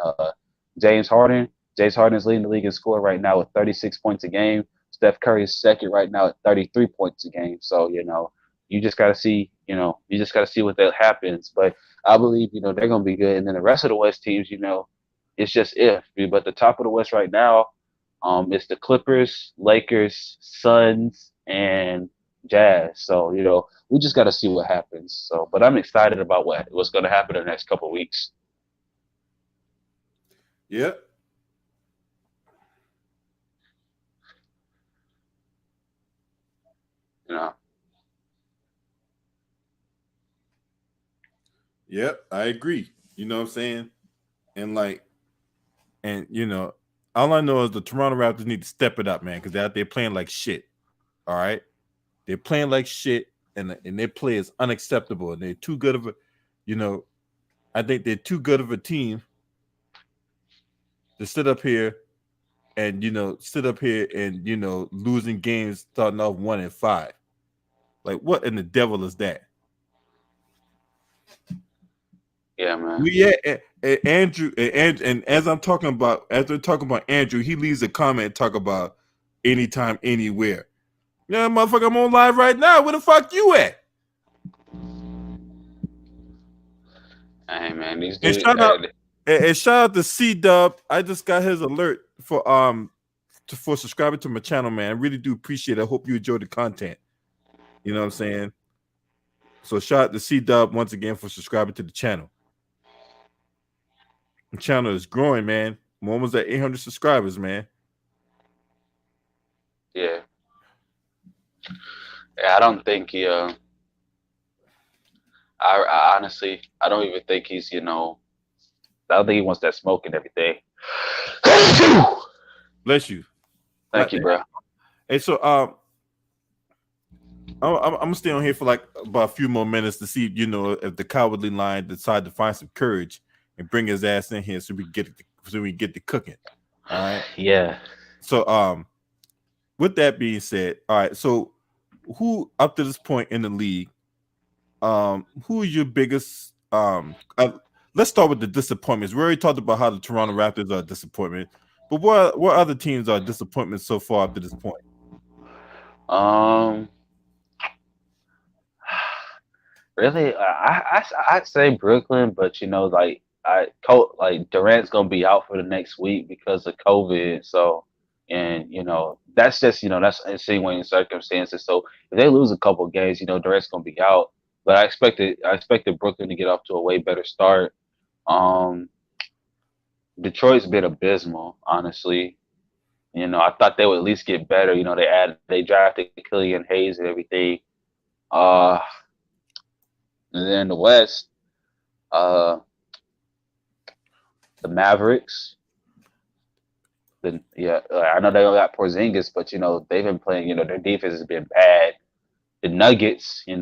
James Harden. James Harden is leading the league in scoring right now with 36 points a game. Steph Curry is second right now at 33 points a game. So, you just got to see, what that happens. But I believe, they're going to be good. And then the rest of the West teams, it's just if. But the top of the West right now, it's the Clippers, Lakers, Suns, and Jazz. So, we just got to see what happens. So, but I'm excited about what's going to happen in the next couple of weeks. Yeah. Yep, I agree. You know what I'm saying? And all I know is the Toronto Raptors need to step it up, man, because they're playing like shit. All right, they're playing like shit, and their play is unacceptable. And they're too good of I think they're too good of a team to sit up here and losing games starting off 1-5. Like, what in the devil is that? Yeah, man. Andrew, and as we're talking about Andrew, he leaves a comment talk about anytime, anywhere. Yeah, motherfucker, I'm on live right now. Where the fuck you at? Hey, man, these And dudes. shout out to C-Dub. I just got his alert for subscribing to my channel, man. I really do appreciate it. I hope you enjoy the content. You know what I'm saying? So shout out to C-Dub once again for subscribing to the channel. The channel is growing, man. I'm almost at 800 subscribers, man. Yeah. I don't think he. I honestly, I don't even think he's. I don't think he wants that smoke and everything. Bless you. Thank you, bro. Hey, so I'm gonna stay on here for like about a few more minutes to see, if the Cowardly Lion decide to find some courage and bring his ass in here so we get the cooking. All right. Yeah. So with that being said, all right. So who up to this point in the league, who is your biggest let's start with the disappointments. We already talked about how the Toronto Raptors are a disappointment, but what other teams are disappointments so far up to this point? Really, I'd say Brooklyn, but like like Durant's gonna be out for the next week because of COVID. So, and that's just that's insinuating circumstances. So if they lose a couple games, Durant's gonna be out. But I expected Brooklyn to get off to a way better start. Um, Detroit's been abysmal, honestly. I thought they would at least get better. They drafted Killian Hayes and everything. Uh, and then the West, uh, the Mavericks. I know they don't got Porzingis, but they've been playing. Their defense has been bad. The Nuggets, I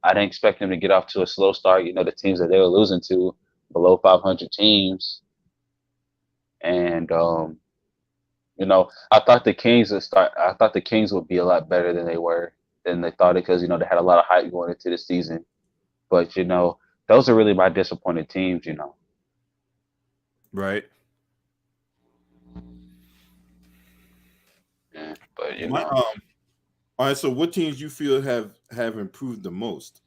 didn't expect them to get off to a slow start. The teams that they were losing to, below 500 teams, and I thought the Kings would start. I thought the Kings would be a lot better than they thought it because they had a lot of hype going into the season. But those are really my disappointed teams. Right. Yeah, but All right. So, what teams you feel have improved the most?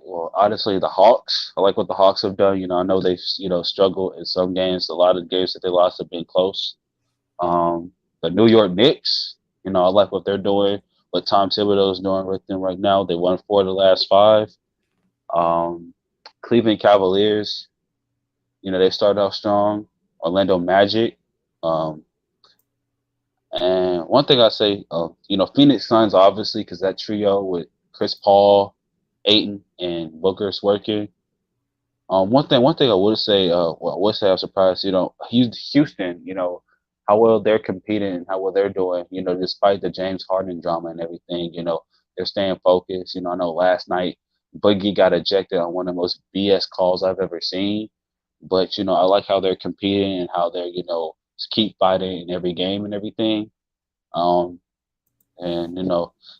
well, honestly, the Hawks. I like what the Hawks have done. I know they've struggled in some games. A lot of the games that they lost have been close. The New York Knicks. I like what they're doing. What Tom Thibodeau is doing with them right now. They won 4 of the last 5. Cleveland Cavaliers. They started off strong. Orlando Magic. And one thing I say, Phoenix Suns obviously because that trio with Chris Paul, Aiton, and Booker's working. One thing I would say, I'm surprised, Houston, how well they're competing and how well they're doing, despite the James Harden drama and everything, they're staying focused. I know last night Boogie got ejected on one of the most BS calls I've ever seen, but I like how they're competing and how they're, keep fighting in every game and everything. Um, and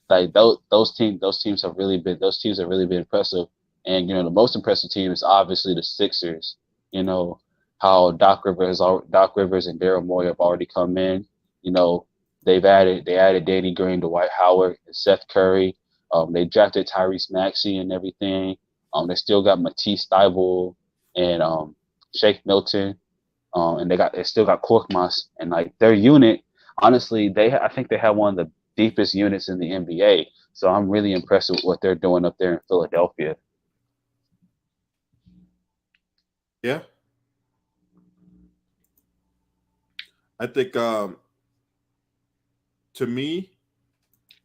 like those teams have really been impressive. And the most impressive team is obviously the Sixers. You know how Doc Rivers and Daryl Morey have already come in. You know they added Danny Green, Dwight Howard, and Seth Curry. They drafted Tyrese Maxey and everything. They still got Matisse Thybulle and Shake Milton. And they still got Korkmaz and like their unit. Honestly, I think they have one of the deepest units in the NBA. So I'm really impressed with what they're doing up there in Philadelphia. Yeah. I think to me,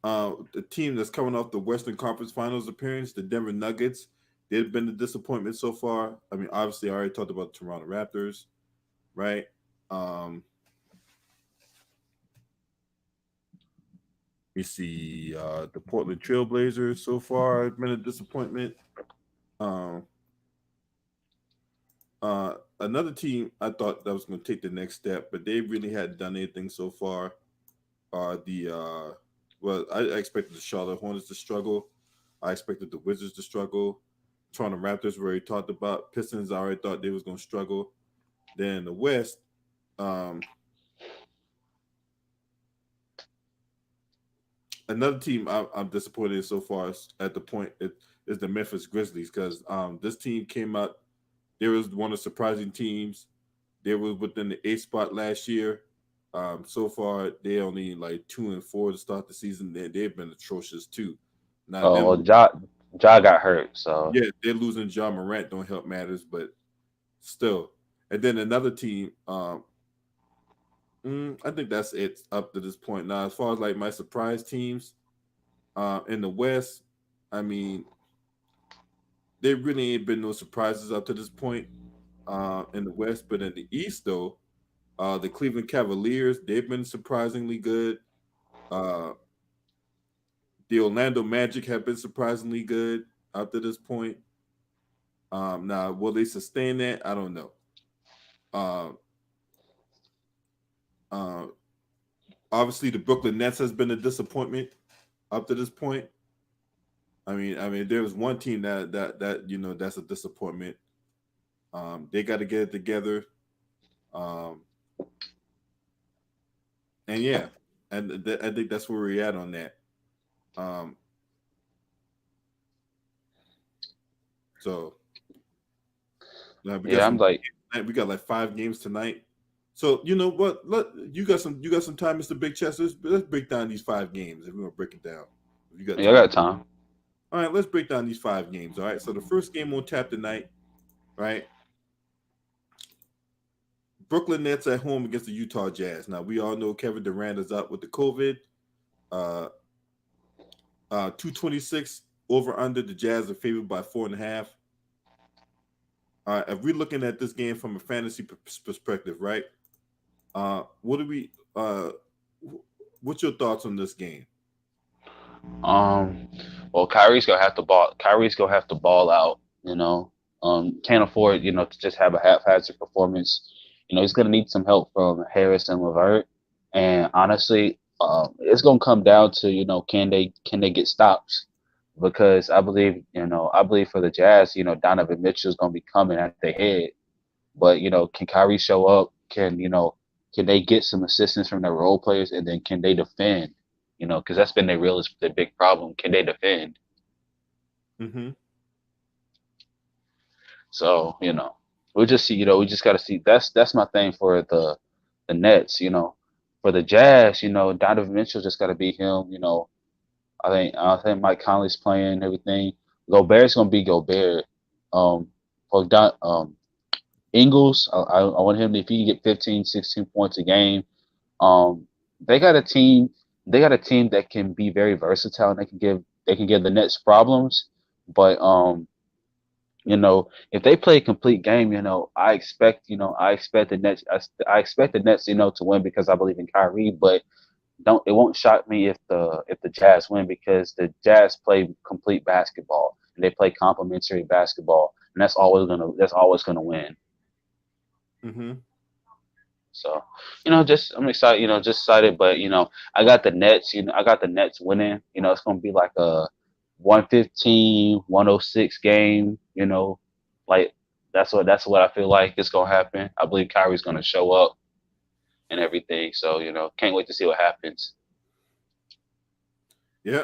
the team that's coming off the Western Conference Finals appearance, the Denver Nuggets, they've been a disappointment so far. I mean, obviously, I already talked about the Toronto Raptors, right? We see the Portland Trailblazers so far have been a disappointment. Another team I thought that was going to take the next step, but they really hadn't done anything so far. I expected the Charlotte Hornets to struggle. I expected the Wizards to struggle. Toronto Raptors, we already talked about. Pistons, I already thought they was going to struggle. Then the West, another team I'm disappointed in so far at the point is the Memphis Grizzlies because this team came out. They was one of the surprising teams. They were within the 8th spot last year. So far, they only like 2-4 to start the season. They've been atrocious too. Now, Well, Ja got hurt, so yeah, they're losing John Morant don't help matters, but still. And then another team, I think that's it up to this point. Now, as far as like my surprise teams, in the West, I mean, there really ain't been no surprises up to this point, in the West. But in the East, though, the Cleveland Cavaliers, they've been surprisingly good. Uh, the Orlando Magic have been surprisingly good up to this point. Now, will they sustain that? I don't know. Uh, uh, Obviously, the Brooklyn Nets has been a disappointment up to this point. There was one team that that's a disappointment. They got to get it together. Um, and yeah, and I think that's where we're at on that. Um, So we got Yeah, I'm some. like, We got like 5 games tonight. So you know what? You got some time, Mr. Big Chest. Let's break down these 5 games if we want to break it down. If you got yeah, I time. got time. All right, let's break down these 5 games. All right. So the first game on tap tonight, right? Brooklyn Nets at home against the Utah Jazz. Now we all know Kevin Durant is out with the COVID. Uh, 226 over under. The Jazz are favored by 4.5. All right, if we're looking at this game from a fantasy perspective, right? What do we? What's your thoughts on this game? Um, well, Kyrie's gonna have to ball. Kyrie's gonna have to ball out. Can't afford to just have a haphazard performance. He's gonna need some help from Harris and Levert. And honestly, it's gonna come down to can they get stops? Because I believe for the Jazz, Donovan Mitchell's gonna be coming at their head. But can Kyrie show up? Can they get some assistance from their role players, and then can they defend? Because that's been their big problem. Can they defend? Mm-hmm. So we just see. We just got to see. That's my thing for the Nets. For the Jazz, Donovan Mitchell just got to be him. I think Mike Conley's playing and everything. Gobert's gonna be Gobert. For Ingles, I want him to, if he can get 15, 16 points a game. Um, they got a team. They got a team that can be very versatile, and they can give the Nets problems. But if they play a complete game, I expect the Nets. I expect the Nets, to win because I believe in Kyrie. But don't it won't shock me if the Jazz win because the Jazz play complete basketball and they play complementary basketball, and that's always gonna win. Mm-hmm. So, just I'm excited, just excited, but I got the Nets, I got the Nets winning. It's gonna be like a 115-106 game, like that's what I feel like is gonna happen. I believe Kyrie's gonna show up and everything. So, can't wait to see what happens. Yeah.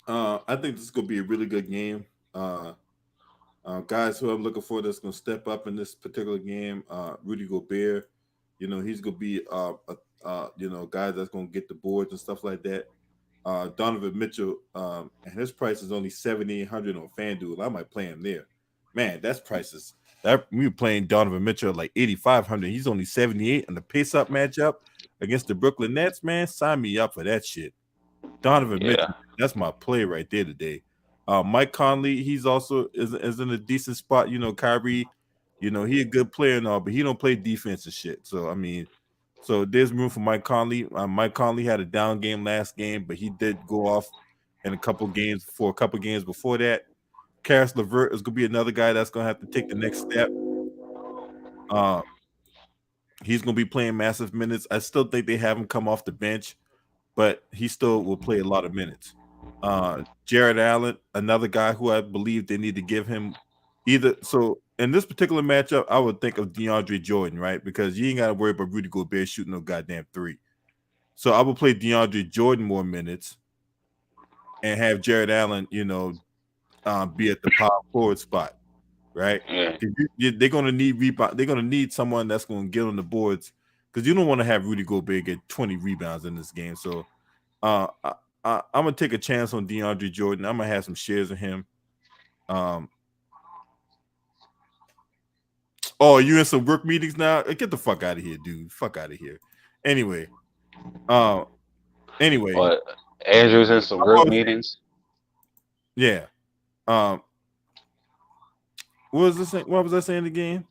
I think this is gonna be a really good game. Guys who I'm looking for that's gonna step up in this particular game. Rudy Gobert. He's gonna be guy that's gonna get the boards and stuff like that. Donovan Mitchell, and his price is only 7,800 on FanDuel. I might play him there. Man, that's prices. That we were playing Donovan Mitchell at like 8,500. He's only 78 in the pace-up matchup against the Brooklyn Nets. Man, sign me up for that shit. Donovan Yeah, Mitchell, that's my play right there today. Mike Conley, he's also is in a decent spot. Kyrie, he a good player and all, but he don't play defense and shit. So I mean, so there's room for Mike Conley. Mike Conley had a down game last game, but he did go off in a couple games before that. Karis LeVert is gonna be another guy that's gonna have to take the next step. Uh, he's gonna be playing massive minutes. I still think they have him come off the bench, but he still will play a lot of minutes. Jared Allen, another guy who I believe they need to give him either. So in this particular matchup, I would think of DeAndre Jordan, right? Because you ain't got to worry about Rudy Gobert shooting no goddamn three. So I would play DeAndre Jordan more minutes and have Jared Allen, be at the power forward spot, right? yeah, They're gonna need rebound. They're gonna need someone that's gonna get on the boards because you don't want to have Rudy Gobert get 20 rebounds in this game. So I'm gonna take a chance on DeAndre Jordan. I'm gonna have some shares of him. Um, oh, you in some work meetings now? Get the fuck out of here, dude. Fuck out of here. Anyway, uh, anyway, but Andrew's in some what work was- meetings. yeah. Um, what was this? What was I saying again?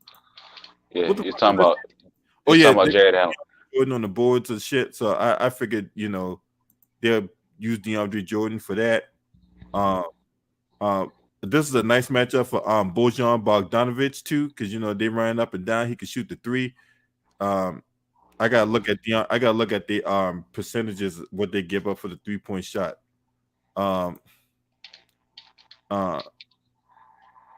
Yeah, What the you're fuck talking was I about saying? Oh you're yeah, talking about Jared Allen. Jordan on the boards and shit. So I figured they'll use DeAndre Jordan for that. Um, this is a nice matchup for Bojan Bogdanovic too, because they run up and down. He can shoot the three. I gotta look at the percentages what they give up for the 3-point shot. Um, uh,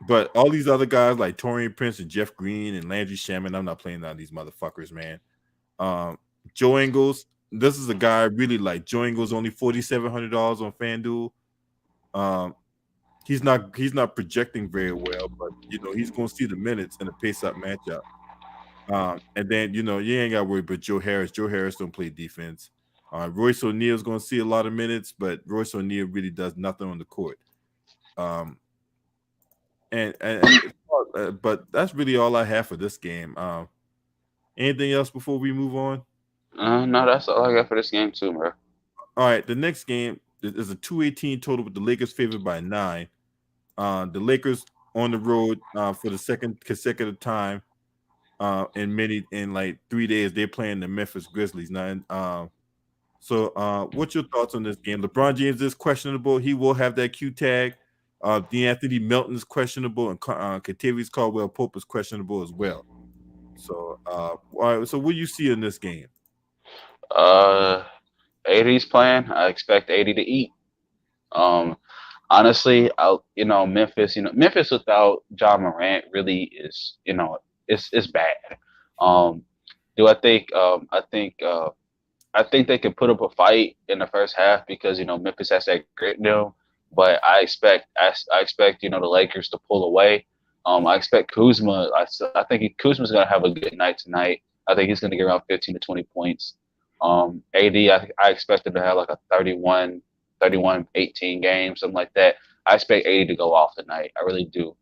but all these other guys like Torian Prince and Jeff Green and Landry Shaman, I'm not playing on these motherfuckers, man. Joe Ingles, this is a guy I really like. Joe Ingles only $4,700 on FanDuel. Um, he's not projecting very well, but he's going to see the minutes in a pace-up matchup. And then you ain't got to worry about Joe Harris. Joe Harris don't play defense. Royce O'Neal's going to see a lot of minutes, but Royce O'Neal really does nothing on the court. But that's really all I have for this game. Anything else before we move on? No, that's all I got for this game too, bro. All right, the next game is a 218 total with the Lakers favored by 9. The Lakers on the road for the second consecutive time in like 3 days. They're playing the Memphis Grizzlies now. So what's your thoughts on this game? LeBron James is questionable. He will have that Q tag. DeAnthony Melton is questionable, and Kentavious Caldwell-Pope is questionable as well. So, all right. So, what do you see in this game? 80's playing. I expect 80 to eat. Honestly, Memphis. Memphis without John Morant really is, it's bad. Do I think? I think they can put up a fight in the first half because Memphis has that grit now. But I expect the Lakers to pull away. I expect Kuzma. I think Kuzma's gonna have a good night tonight. I think he's gonna get around 15 to 20 points. AD, I expect him to have like a 31-18 game, something like that. I expect AD to go off tonight. I really do.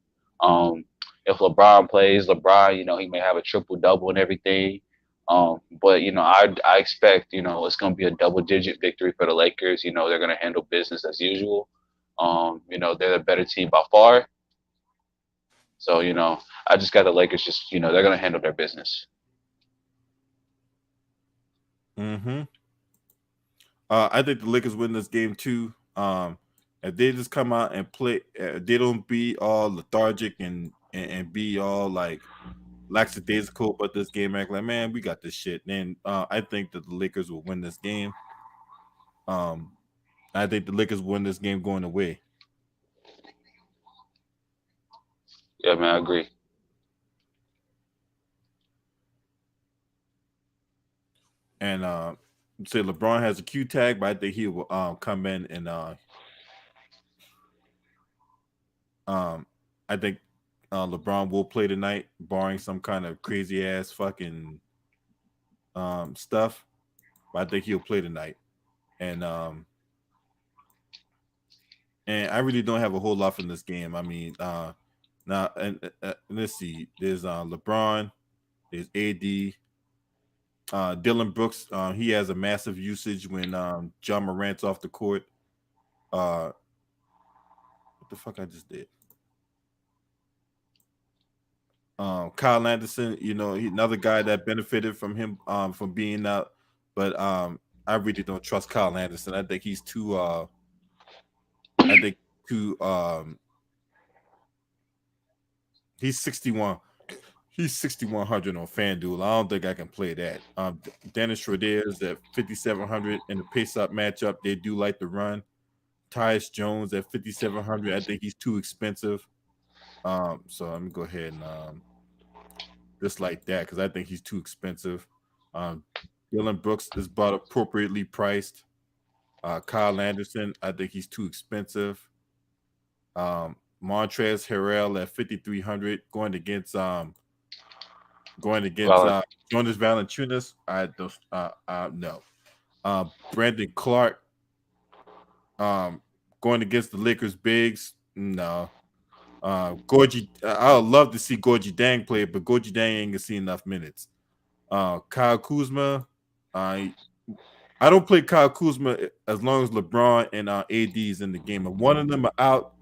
If LeBron plays, he may have a triple double and everything. But I expect it's going to be a double-digit victory for the Lakers. They're going to handle business as usual. They're the better team by far. So I just got the Lakers. Just they're going to handle their business. I think the Lakers win this game too. If they just come out and play, they don't be all lethargic and be all like lackadaisical about this game, act like, man, we got this shit. Then I think that the Lakers will win this game. I think the Lakers win this game going away. Yeah, man, I agree. And say LeBron has a Q tag, but I think he will come in and I think LeBron will play tonight, barring some kind of crazy ass fucking stuff. But I think he'll play tonight. And I really don't have a whole lot from this game. I mean, now and let's see. There's LeBron, there's AD, Dylan Brooks. He has a massive usage when John Morant's off the court. What the fuck I just did? Kyle Anderson, another guy that benefited from him from being out, but I really don't trust Kyle Anderson. I think he's too. He's 61. He's 6,100 on FanDuel. I don't think I can play that. Dennis Schroeder is at 5,700 in the pace-up matchup. They do like to run. Tyus Jones at 5,700. I think he's too expensive. So let me go ahead and just like that because I think he's too expensive. Dylan Brooks is about appropriately priced. Kyle Anderson, I think he's too expensive. Montrezl Harrell at 5,300 going against Jonas Valanciunas. I don't no. Brandon Clark going against the Lakers bigs. No. Gorgie, I would love to see Gorgie Dang play, but Gorgie Dang ain't gonna see enough minutes. Kyle Kuzma, I don't play Kyle Kuzma as long as LeBron and AD is in the game. If one of them are out,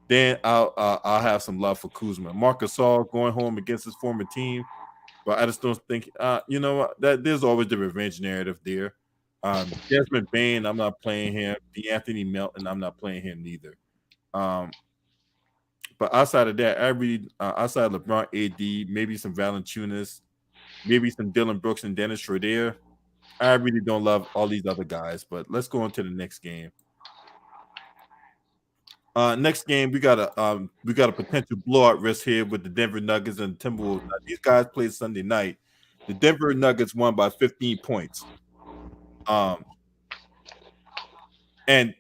then I'll have some love for Kuzma. Marc Gasol going home against his former team, but I just don't think you know what, that there's always the revenge narrative there. Desmond Bane, I'm not playing him. DeAnthony Melton, I'm not playing him neither. But outside of that, I really outside of LeBron, AD, maybe some Valanciunas, maybe some Dylan Brooks and Dennis Schroeder. I really don't love all these other guys, but let's go on to the next game. Next game, we got a potential blowout risk here with the Denver Nuggets and Timberwolves. Now, these guys played Sunday night. The Denver Nuggets won by 15 points. And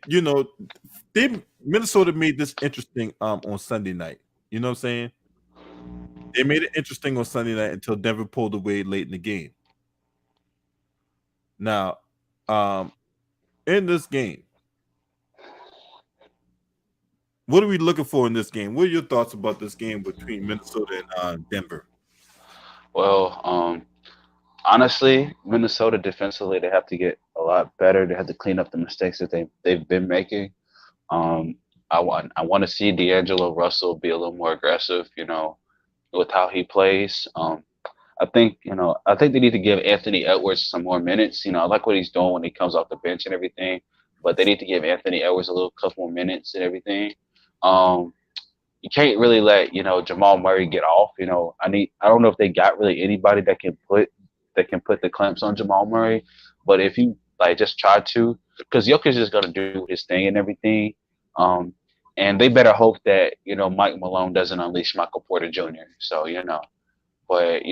Minnesota made this interesting on Sunday night. You know what I'm saying? They made it interesting on Sunday night until Denver pulled away late in the game. Now, in this game, what are we looking for in this game? What are your thoughts about this game between Minnesota and Denver? Well, honestly, Minnesota defensively, they have to get a lot better. They have to clean up the mistakes that they've been making. Um, I want to see D'Angelo Russell be a little more aggressive, with how he plays. I think they need to give Anthony Edwards some more minutes. I like what he's doing when he comes off the bench and everything, but they need to give Anthony Edwards a little couple more minutes and everything. Um, you can't really let Jamal Murray get off. I don't know if they got really anybody that can put the clamps on Jamal Murray, but if you like just try to, because Jokic is gonna do his thing and everything, um, and they better hope that Mike Malone doesn't unleash Michael Porter Jr. So but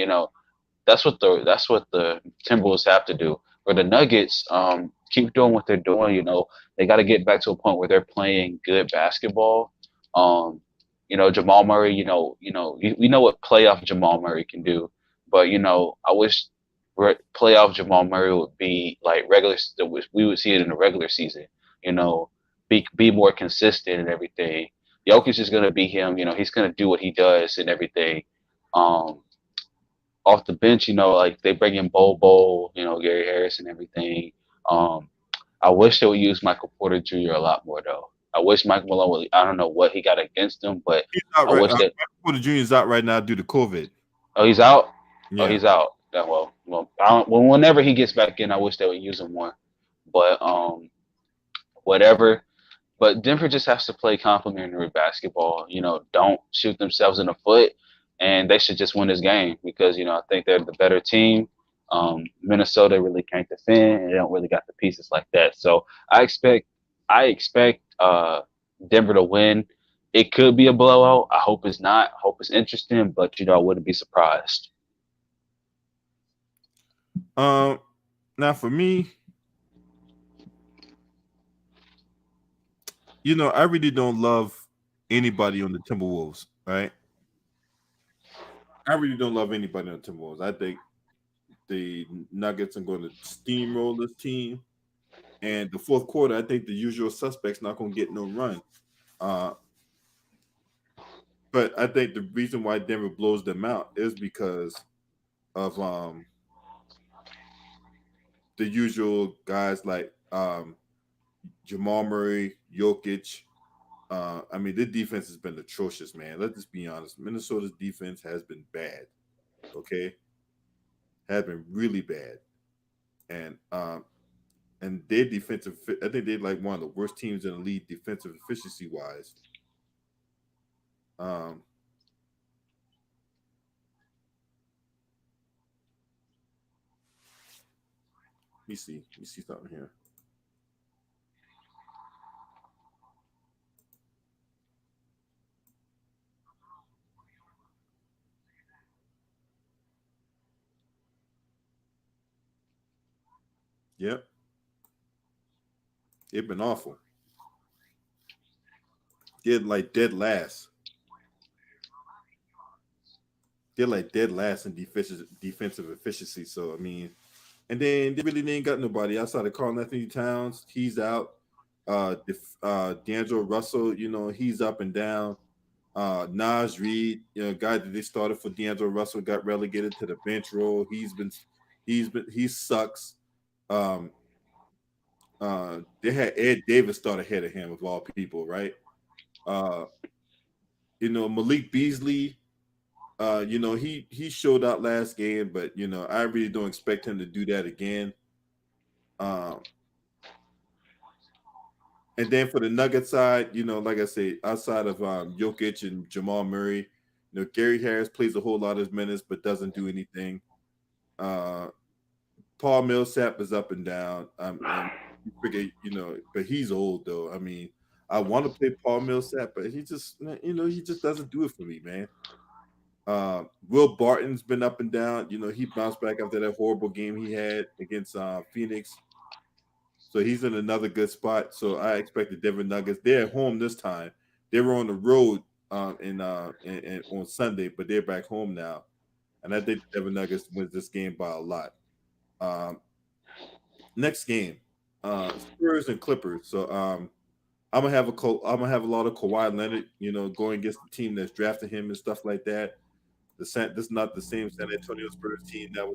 that's what the Timberwolves have to do. For the Nuggets, keep doing what they're doing. They got to get back to a point where they're playing good basketball. Um, Jamal Murray. We know what playoff Jamal Murray can do, but I wish playoff Jamal Murray would be like regular. We would see it in the regular season. You know, be more consistent and everything. Jokic is gonna be him. He's gonna do what he does and everything. Um, Off the bench, like they bring in Bowl, Gary Harris and everything. Um, I wish they would use Michael Porter Jr. a lot more though. I wish Mike Malone would. I don't know what he got against him, but He's out I right. wish that. Michael Porter Jr. is out right now due to COVID. Oh, he's out. Oh, Yeah. he's out. Yeah, whenever he gets back in, I wish they would use him more. But whatever. But Denver just has to play complementary basketball. Don't shoot themselves in the foot, and they should just win this game because I think they're the better team. Minnesota really can't defend, and they don't really got the pieces like that. So I expect Denver to win. It could be a blowout. I hope it's not. I hope it's interesting, but I wouldn't be surprised. Now for me, I really don't love anybody on the Timberwolves, right? I really don't love anybody on the Timberwolves. I think the Nuggets are going to steamroll this team. And the fourth quarter, I think the usual suspects not going to get no run. Uh, but I think the reason why Denver blows them out is because of the usual guys like Jamal Murray, Jokic. I mean, their defense has been atrocious, man. Let's just be honest. Minnesota's defense has been bad. Okay, has been really bad, and their defensive. I think they're like one of the worst teams in the league defensive efficiency wise. Um, let me see. Let me see something here. Yep, they've been awful. They're like dead last. They're like dead last in defensive efficiency. So I mean, and then they really ain't got nobody outside of Carl Anthony Towns. He's out. D'Angelo Russell, he's up and down. Naj Reed, guy that they started for D'Angelo Russell got relegated to the bench role. He sucks. Um, they had Ed Davis start ahead of him of all people, right? Uh, Malik Beasley, he showed out last game, but I really don't expect him to do that again. Um, and then for the Nugget side, like I say, outside of Jokic and Jamal Murray, Gary Harris plays a whole lot of minutes but doesn't do anything. Uh, Paul Millsap is up and down. And you forget, but he's old though. I mean, I want to play Paul Millsap, but he just doesn't do it for me, man. Will Barton's been up and down. He bounced back after that horrible game he had against Phoenix. So he's in another good spot. So I expect the Denver Nuggets. They're at home this time. They were on the road in on Sunday, but they're back home now. And I think the Denver Nuggets wins this game by a lot. Um, next game, Spurs and Clippers. So I'm gonna have a lot of Kawhi Leonard, going against the team that's drafting him and stuff like that. This is not the same San Antonio Spurs team that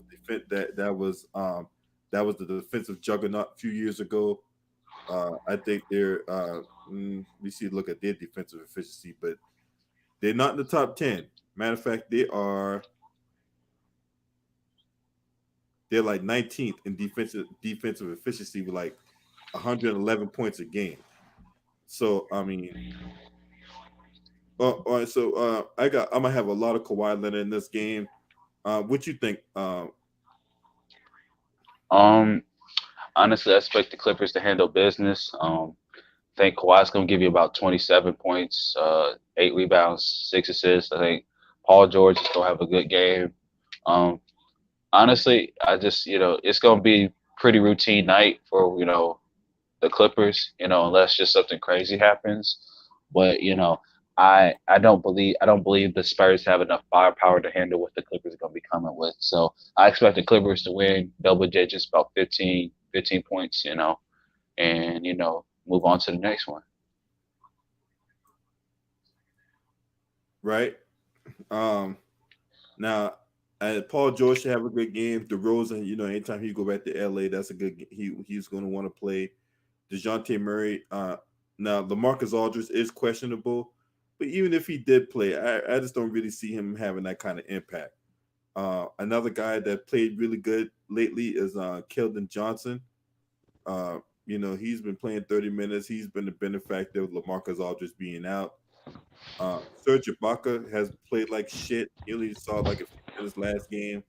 was that was the defensive juggernaut a few years ago. I think we see look at their defensive efficiency, but they're not in the top 10. Matter of fact, they're like 19th in defensive efficiency with like 111 points a game. So I mean, all right. So I'm gonna have a lot of Kawhi Leonard in this game. What you think? Honestly, I expect the Clippers to handle business. I think Kawhi's going to give you about 27 points, 8 rebounds, 6 assists. I think Paul George is going to have a good game. Um, Honestly, I just, it's going to be pretty routine night for, the Clippers, unless just something crazy happens. But, I don't believe the Spurs have enough firepower to handle what the Clippers are going to be coming with. So I expect the Clippers to win double digits, about 15 points, and move on to the next one. Right. Now, Paul George should have a good game. DeRozan, anytime he go back to LA, that's a good. He's going to want to play. DeJounte Murray. Now LaMarcus Aldridge is questionable, but even if he did play, I just don't really see him having that kind of impact. Another guy that played really good lately is Keldon Johnson. He's been playing 30 minutes. He's been the benefactor of LaMarcus Aldridge being out. Serge Ibaka has played like shit. He only saw like a few minutes last game.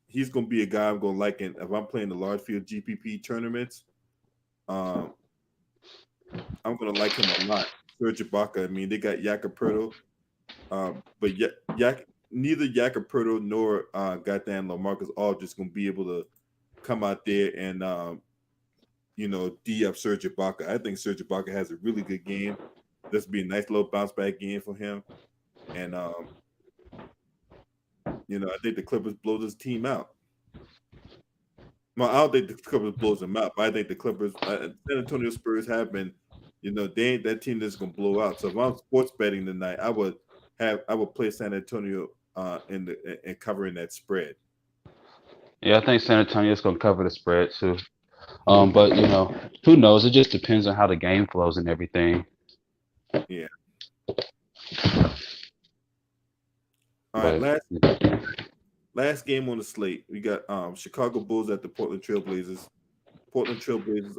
He's gonna be a guy I'm gonna like if I'm playing the large field GPP tournaments. I'm gonna like him a lot. Serge Ibaka. I mean, they got Jakob but neither Jakob nor goddamn LaMarcus Aldridge gonna be able to come out there and D up Serge Ibaka. I think Serge Ibaka has a really good game. This will be a nice little bounce back game for him. And I think the Clippers blow this team out. Well, I don't think the Clippers blows them out, but I think the Clippers, San Antonio Spurs have been, they ain't that team that's gonna blow out. So if I'm sports betting tonight, I would play San Antonio in covering that spread. Yeah, I think San Antonio's going to cover the spread too. But who knows? It just depends on how the game flows and everything. Yeah. All right, last game on the slate, we got Chicago Bulls at the Portland Trailblazers. Portland Trailblazers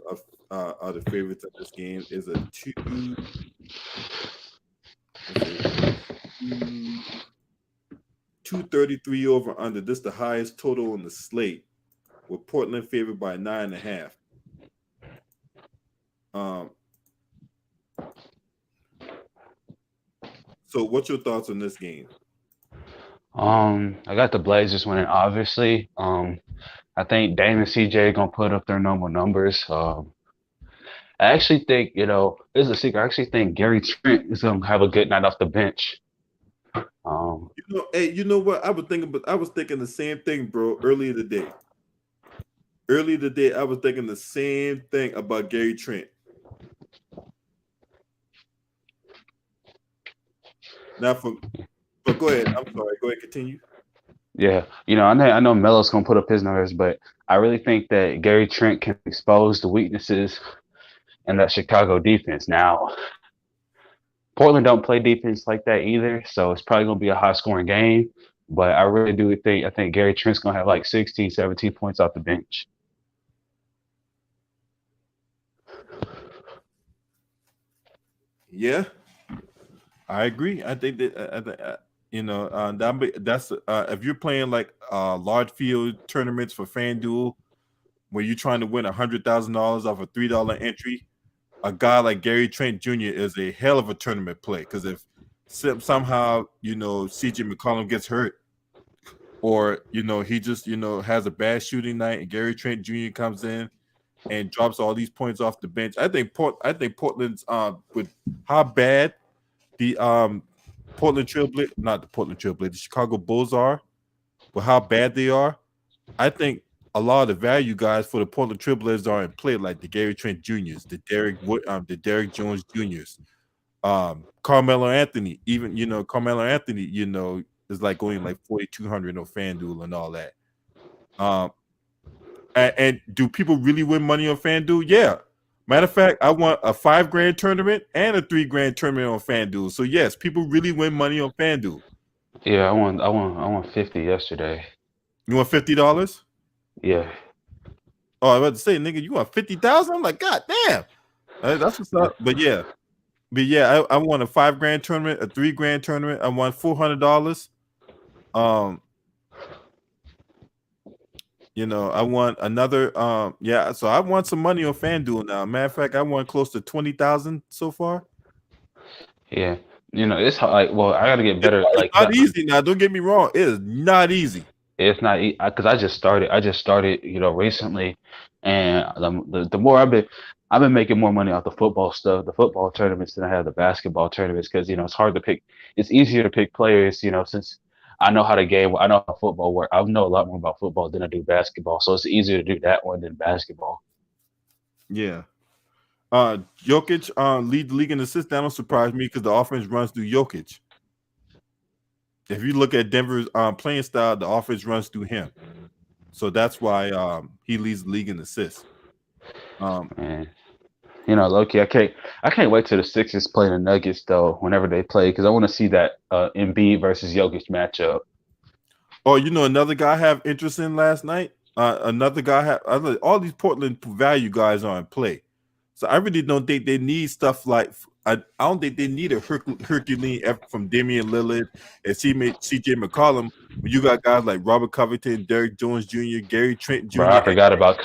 are the favorites of this game. Is a 233 over under. This is the highest total on the slate, with Portland favored by 9.5. So what's your thoughts on this game? I got the Blazers winning, obviously. I think Dame and CJ are gonna put up their normal numbers. I actually think, this is a secret. I actually think Gary Trent is gonna have a good night off the bench. Hey, you know what? I was thinking the same thing, bro. Earlier today, I was thinking the same thing about Gary Trent. Now, but go ahead. I'm sorry. Go ahead. Continue. Yeah, I know Melo's gonna put up his numbers, but I really think that Gary Trent can expose the weaknesses in that Chicago defense. Now, Portland don't play defense like that either, so it's probably gonna be a high-scoring game. But I really do think Gary Trent's gonna have like 16, 17 points off the bench. Yeah, I agree. I think that that's if you're playing like large field tournaments for FanDuel, where you're trying to win $100,000 off a $3 entry, a guy like Gary Trent Jr. is a hell of a tournament play. Because if somehow CJ McCollum gets hurt, or he just has a bad shooting night, and Gary Trent Jr. comes in and drops all these points off the bench. I think Portland's with how bad the the Chicago Bulls are, with how bad they are. I think a lot of the value guys for the Portland Trailblazers are in play, like the Gary Trent Juniors, the Derek Jones Juniors, Carmelo Anthony. Even Carmelo Anthony, is like going like 4,200 on FanDuel and all that. And do people really win money on FanDuel? Yeah. Matter of fact, I won a $5,000 tournament and a $3,000 tournament on FanDuel. So yes, people really win money on FanDuel. Yeah, I won 50 yesterday. You want $50? Yeah. Oh, I was about to say, nigga, you want 50,000? I'm like, God damn. That's what's up. But yeah, I won a $5,000 tournament, a $3,000 tournament. I won $400. I won another. So I won some money on FanDuel now. Matter of fact, I won close to 20,000 so far. Yeah, it's like, well, I gotta get better. It's not easy now. Don't get me wrong. It is not easy. It's not because I just started. Recently, and the more I've been making more money off the football stuff, the football tournaments, than I have the basketball tournaments, because it's hard to pick. It's easier to pick players, since I know how to game. I know how football works. I know a lot more about football than I do basketball, so it's easier to do that one than basketball. Yeah. Jokic lead the league in assists. That don't surprise me because the offense runs through Jokic. If you look at Denver's playing style, the offense runs through him. So that's why he leads the league in assists. Man, low-key, I can't wait till the Sixers play the Nuggets though. Whenever they play, because I want to see that Embiid versus Jokic matchup. Oh, another guy I have interest in last night. Another guy all these Portland value guys are in play. So I really don't think they need stuff like I don't think they need a Herculean effort from Damian Lillard and CJ McCollum. When you got guys like Robert Covington, Derek Jones Jr., Gary Trent Jr. Bro, I forgot about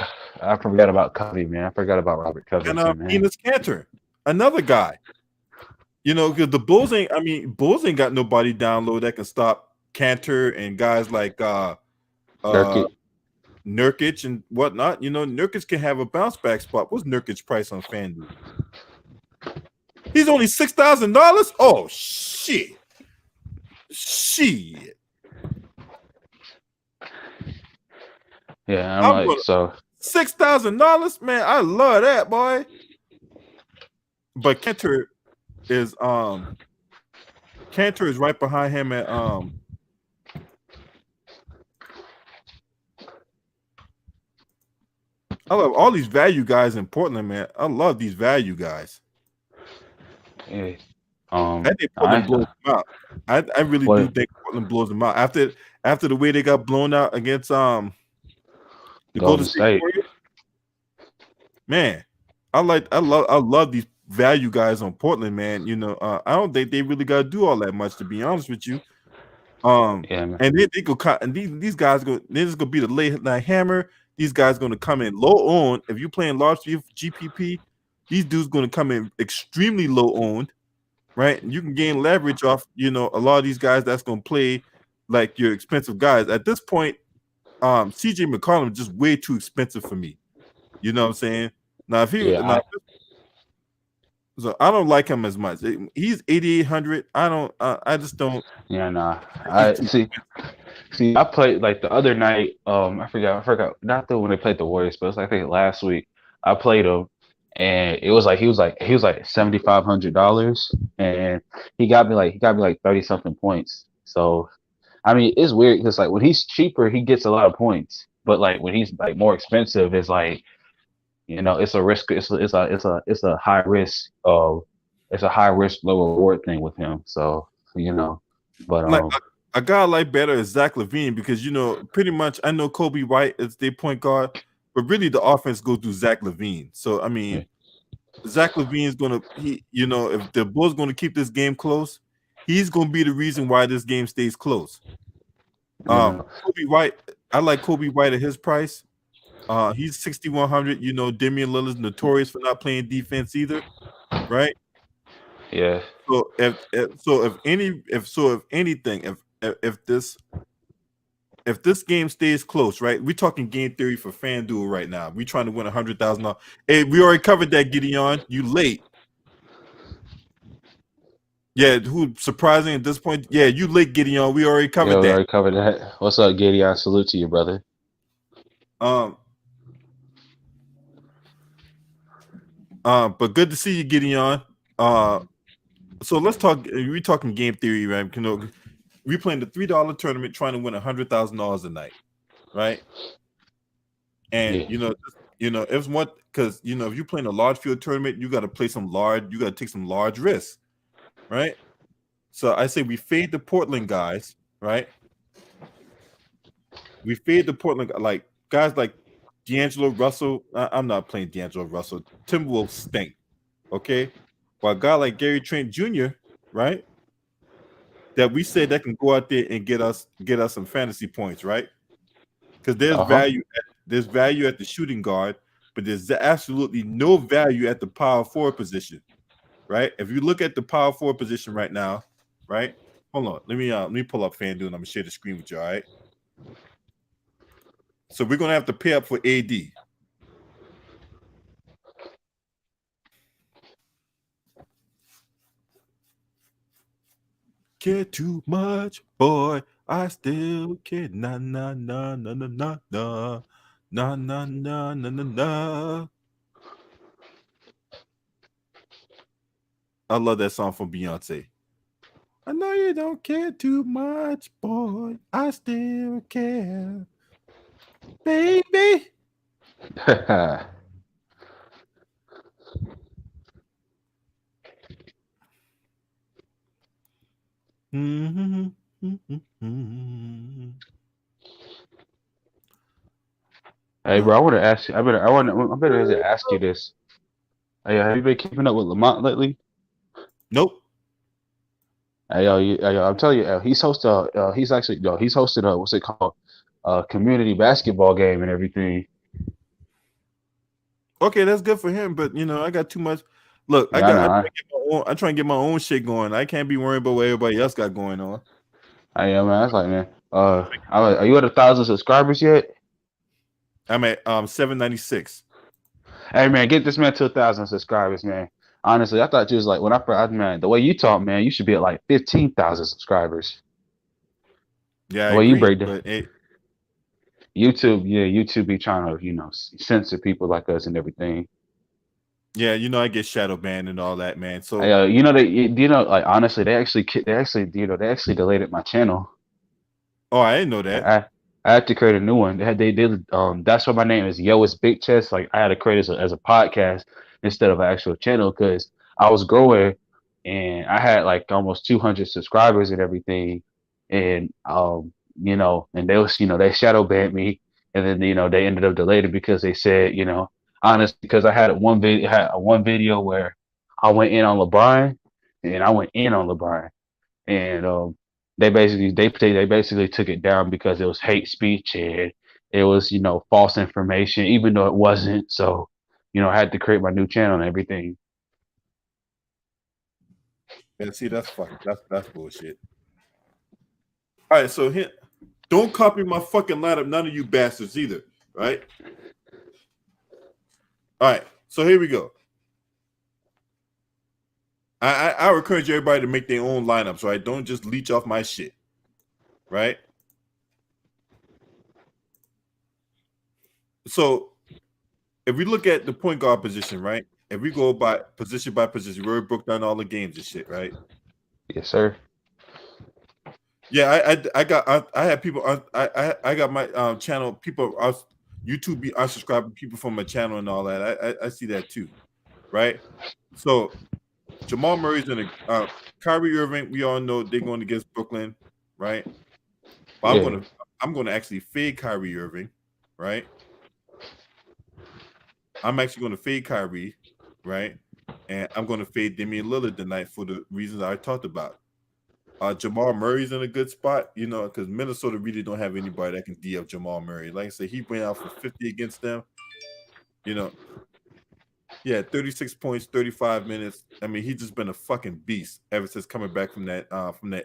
Covey, man. I forgot about Robert Covington, and man. Enes Kanter, another guy. Because the Bulls ain't got nobody down low that can stop Kanter and guys like Nurkic and whatnot. Nurkic can have a bounce back spot. What's Nurkic's price on FanDuel? He's only $6,000. Oh shit! Yeah, I'm like, so $6,000, man. I love that, boy. But Kanter is right behind him at I love all these value guys in Portland, man. I love these value guys. yeah. I think Portland blows them out. I really do think Portland blows them out after the way they got blown out against the Golden State Warriors. Man, I love these value guys on Portland, man. I don't think they really got to do all that much, to be honest with you. Yeah, man. And they go cut, and these guys they're just gonna be the late night hammer. These guys gonna come in low owned. If you're playing large GPP, these dudes gonna come in extremely low owned, right? And you can gain leverage off, a lot of these guys that's gonna play like your expensive guys. At this point, CJ McCollum is just way too expensive for me. You know what I'm saying? Now, so I don't like him as much. He's 8,800. I just don't. Yeah, nah. I see. I played like the other night. I forgot. Not when they played the Warriors, but it was like, I think last week. I played him, and it was like he was like $7,500, and he got me like 30-something points. So, I mean, it's weird because like when he's cheaper, he gets a lot of points, but like when he's like more expensive, it's like, it's a risk. It's a high risk. It's a high risk, low reward thing with him. So but like a guy like better is Zach LaVine because pretty much I know Kobe White is their point guard, but really the offense goes through Zach LaVine. So I mean, Zach LaVine is gonna if the Bulls gonna keep this game close, he's gonna be the reason why this game stays close. Kobe White, I like Kobe White at his price. He's 6,100. Damian Lillard's notorious for not playing defense either, right? Yeah. So if if this game stays close, right? We're talking game theory for FanDuel right now. We're trying to win $100,000. Hey, we already covered that, Gideon. You late. Yeah, who surprising at this point? Yeah, you late, Gideon. We already covered Yeah, we that. already covered that. What's up, Gideon? Salute to you, brother. But good to see you, Gideon. So let's talk. We talking game theory, right? You know, we playing the $3 tournament, trying to win $100,000 a night, right? And Yeah. it's what because if you're playing a large field tournament, you got to play some large. You got to take some large risks, right? So I say we fade the Portland guys, right? We fade the Portland like guys like D'Angelo Russell. I'm not playing D'Angelo Russell. Timberwolves stink, okay? While a guy like Gary Trent Jr., right? That we say that can go out there and get us some fantasy points, right? Because there's value at the shooting guard, but there's absolutely no value at the power forward position, right? If you look at the power forward position right now, right? Hold on, let me pull up FanDuel and I'm gonna share the screen with you, all right? So we're gonna have to pay up for AD. Care too much, boy. I still care. Na na na na na na na na na na na na na. I love that song from Beyonce. I know you don't care too much, boy. I still care, baby. Mm-hmm. Mm-hmm. Hey, bro, I want to ask you. I better ask you this. Hey, have you been keeping up with Lamont lately? Nope. Hey, I'm telling you, he's hosted a what's it called, community basketball game and everything. Okay, that's good for him, but I got too much. Look, Yeah, I know. I'm trying to get my own shit going. I can't be worried about what everybody else got going on. Yeah, man. That's like, man. Are you at 1,000 subscribers yet? I'm at 796. Hey, man, get this man to 1,000 subscribers, man. Honestly, I thought you was like when I first, man. The way you talk, man, you should be at like 15,000 subscribers. Yeah, I The way you agree. break down But YouTube, yeah, YouTube be trying to censor people like us and everything. yeah, I get shadow banned and all that, man. So Like honestly, they actually they actually deleted my channel. I didn't know that. I had to create a new one. They did that's why my name is Yo It's Big Chest. Like I had to create it as a podcast instead of an actual channel because I was growing and I had like almost 200 subscribers and everything, and and they was they shadow banned me, and then they ended up deleting because they said honest because I had one video where I went in on LeBron and I went in on LeBron and they basically took it down because it was hate speech and it was false information even though it wasn't. So I had to create my new channel and everything. Yeah, see, that's bullshit. All right, so here, don't copy my fucking lineup, none of you bastards either, right? All right, so here we go. I encourage everybody to make their own lineups, right? Don't just leech off my shit, right? So if we look at the point guard position, right? If we go by position, we already broke down all the games and shit, right? Yes, sir. Yeah, I had people I got my channel people YouTube be unsubscribing people from my channel and all that. I see that too, right? So Jamal Murray's in a Kyrie Irving. We all know they're going against Brooklyn, right? But Yeah. I'm gonna actually fade Kyrie Irving, right? I'm actually going to fade Kyrie, right? And I'm going to fade Damian Lillard tonight for the reasons I talked about. Jamal Murray's in a good spot, because Minnesota really don't have anybody that can D up Jamal Murray. Like I said, he went out for 50 against them. Yeah, 36 points, 35 minutes. I mean, he's just been a fucking beast ever since coming back from that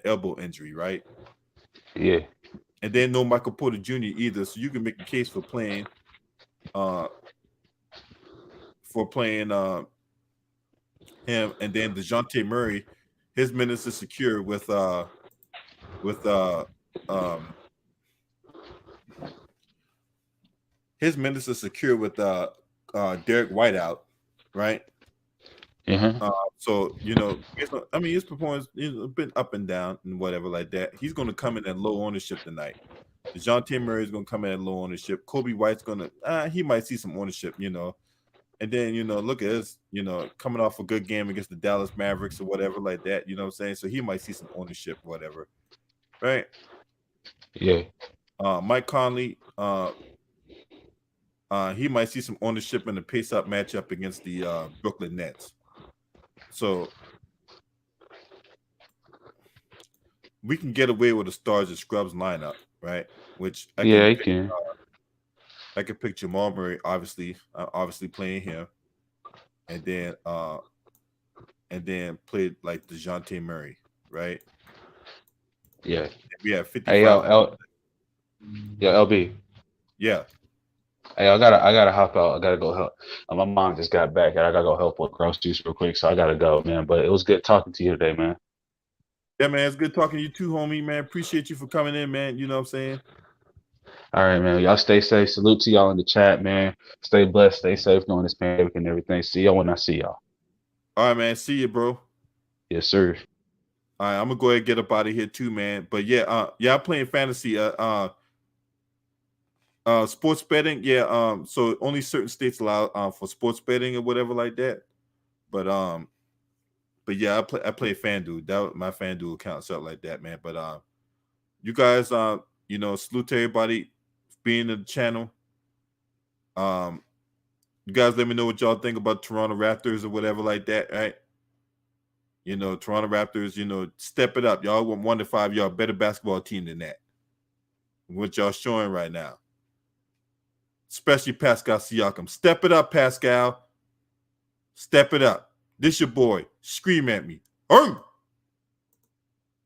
elbow injury, right? Yeah. and then no Michael Porter Jr. either. So you can make a case for playing him, and then DeJounte Murray, his minutes is secure with his minutes are secure with Derek White out, right? So his performance a bit up and down and whatever like that. He's going to come in at low ownership tonight. DeJounte Murray is going to come in at low ownership. Kobe White's going to he might see some ownership, and then look at this, coming off a good game against the Dallas Mavericks or whatever like that. You know what I'm saying? So he might see some ownership, whatever, right? Yeah. Mike Conley, he might see some ownership in the pace-up matchup against the Brooklyn Nets. So we can get away with a Stars and Scrubs lineup, right? Which I can pick Jamal Murray, obviously playing him, and then play like DeJounte Murray, right? Yeah. We have 55. Hey, LB. Yeah. Hey, I gotta hop out. I gotta go help. My mom just got back, and I gotta go help with groceries real quick. So I gotta go, man. But it was good talking to you today, man. Yeah, man. It's good talking to you too, homie, man. Appreciate you for coming in, man. You know what I'm saying? All right, man. Y'all stay safe. Salute to y'all in the chat, man. Stay blessed. Stay safe during this pandemic and everything. See y'all when I see y'all. All right, man. See you, bro. Yes, sir. All right, I'm gonna go ahead and get up out of here too, man. But yeah, I'm playing fantasy. Sports betting, yeah. So only certain states allow for sports betting or whatever like that. But yeah, I play FanDuel. That my FanDuel account, something like that, man. But you guys, salute to everybody being in the channel. You guys let me know what y'all think about Toronto Raptors or whatever like that, right? Toronto Raptors, step it up. Y'all want 1 to 5, y'all better basketball team than that. What y'all showing right now. Especially Pascal Siakam. Step it up, Pascal. Step it up. This your boy. Scream at me. Hey!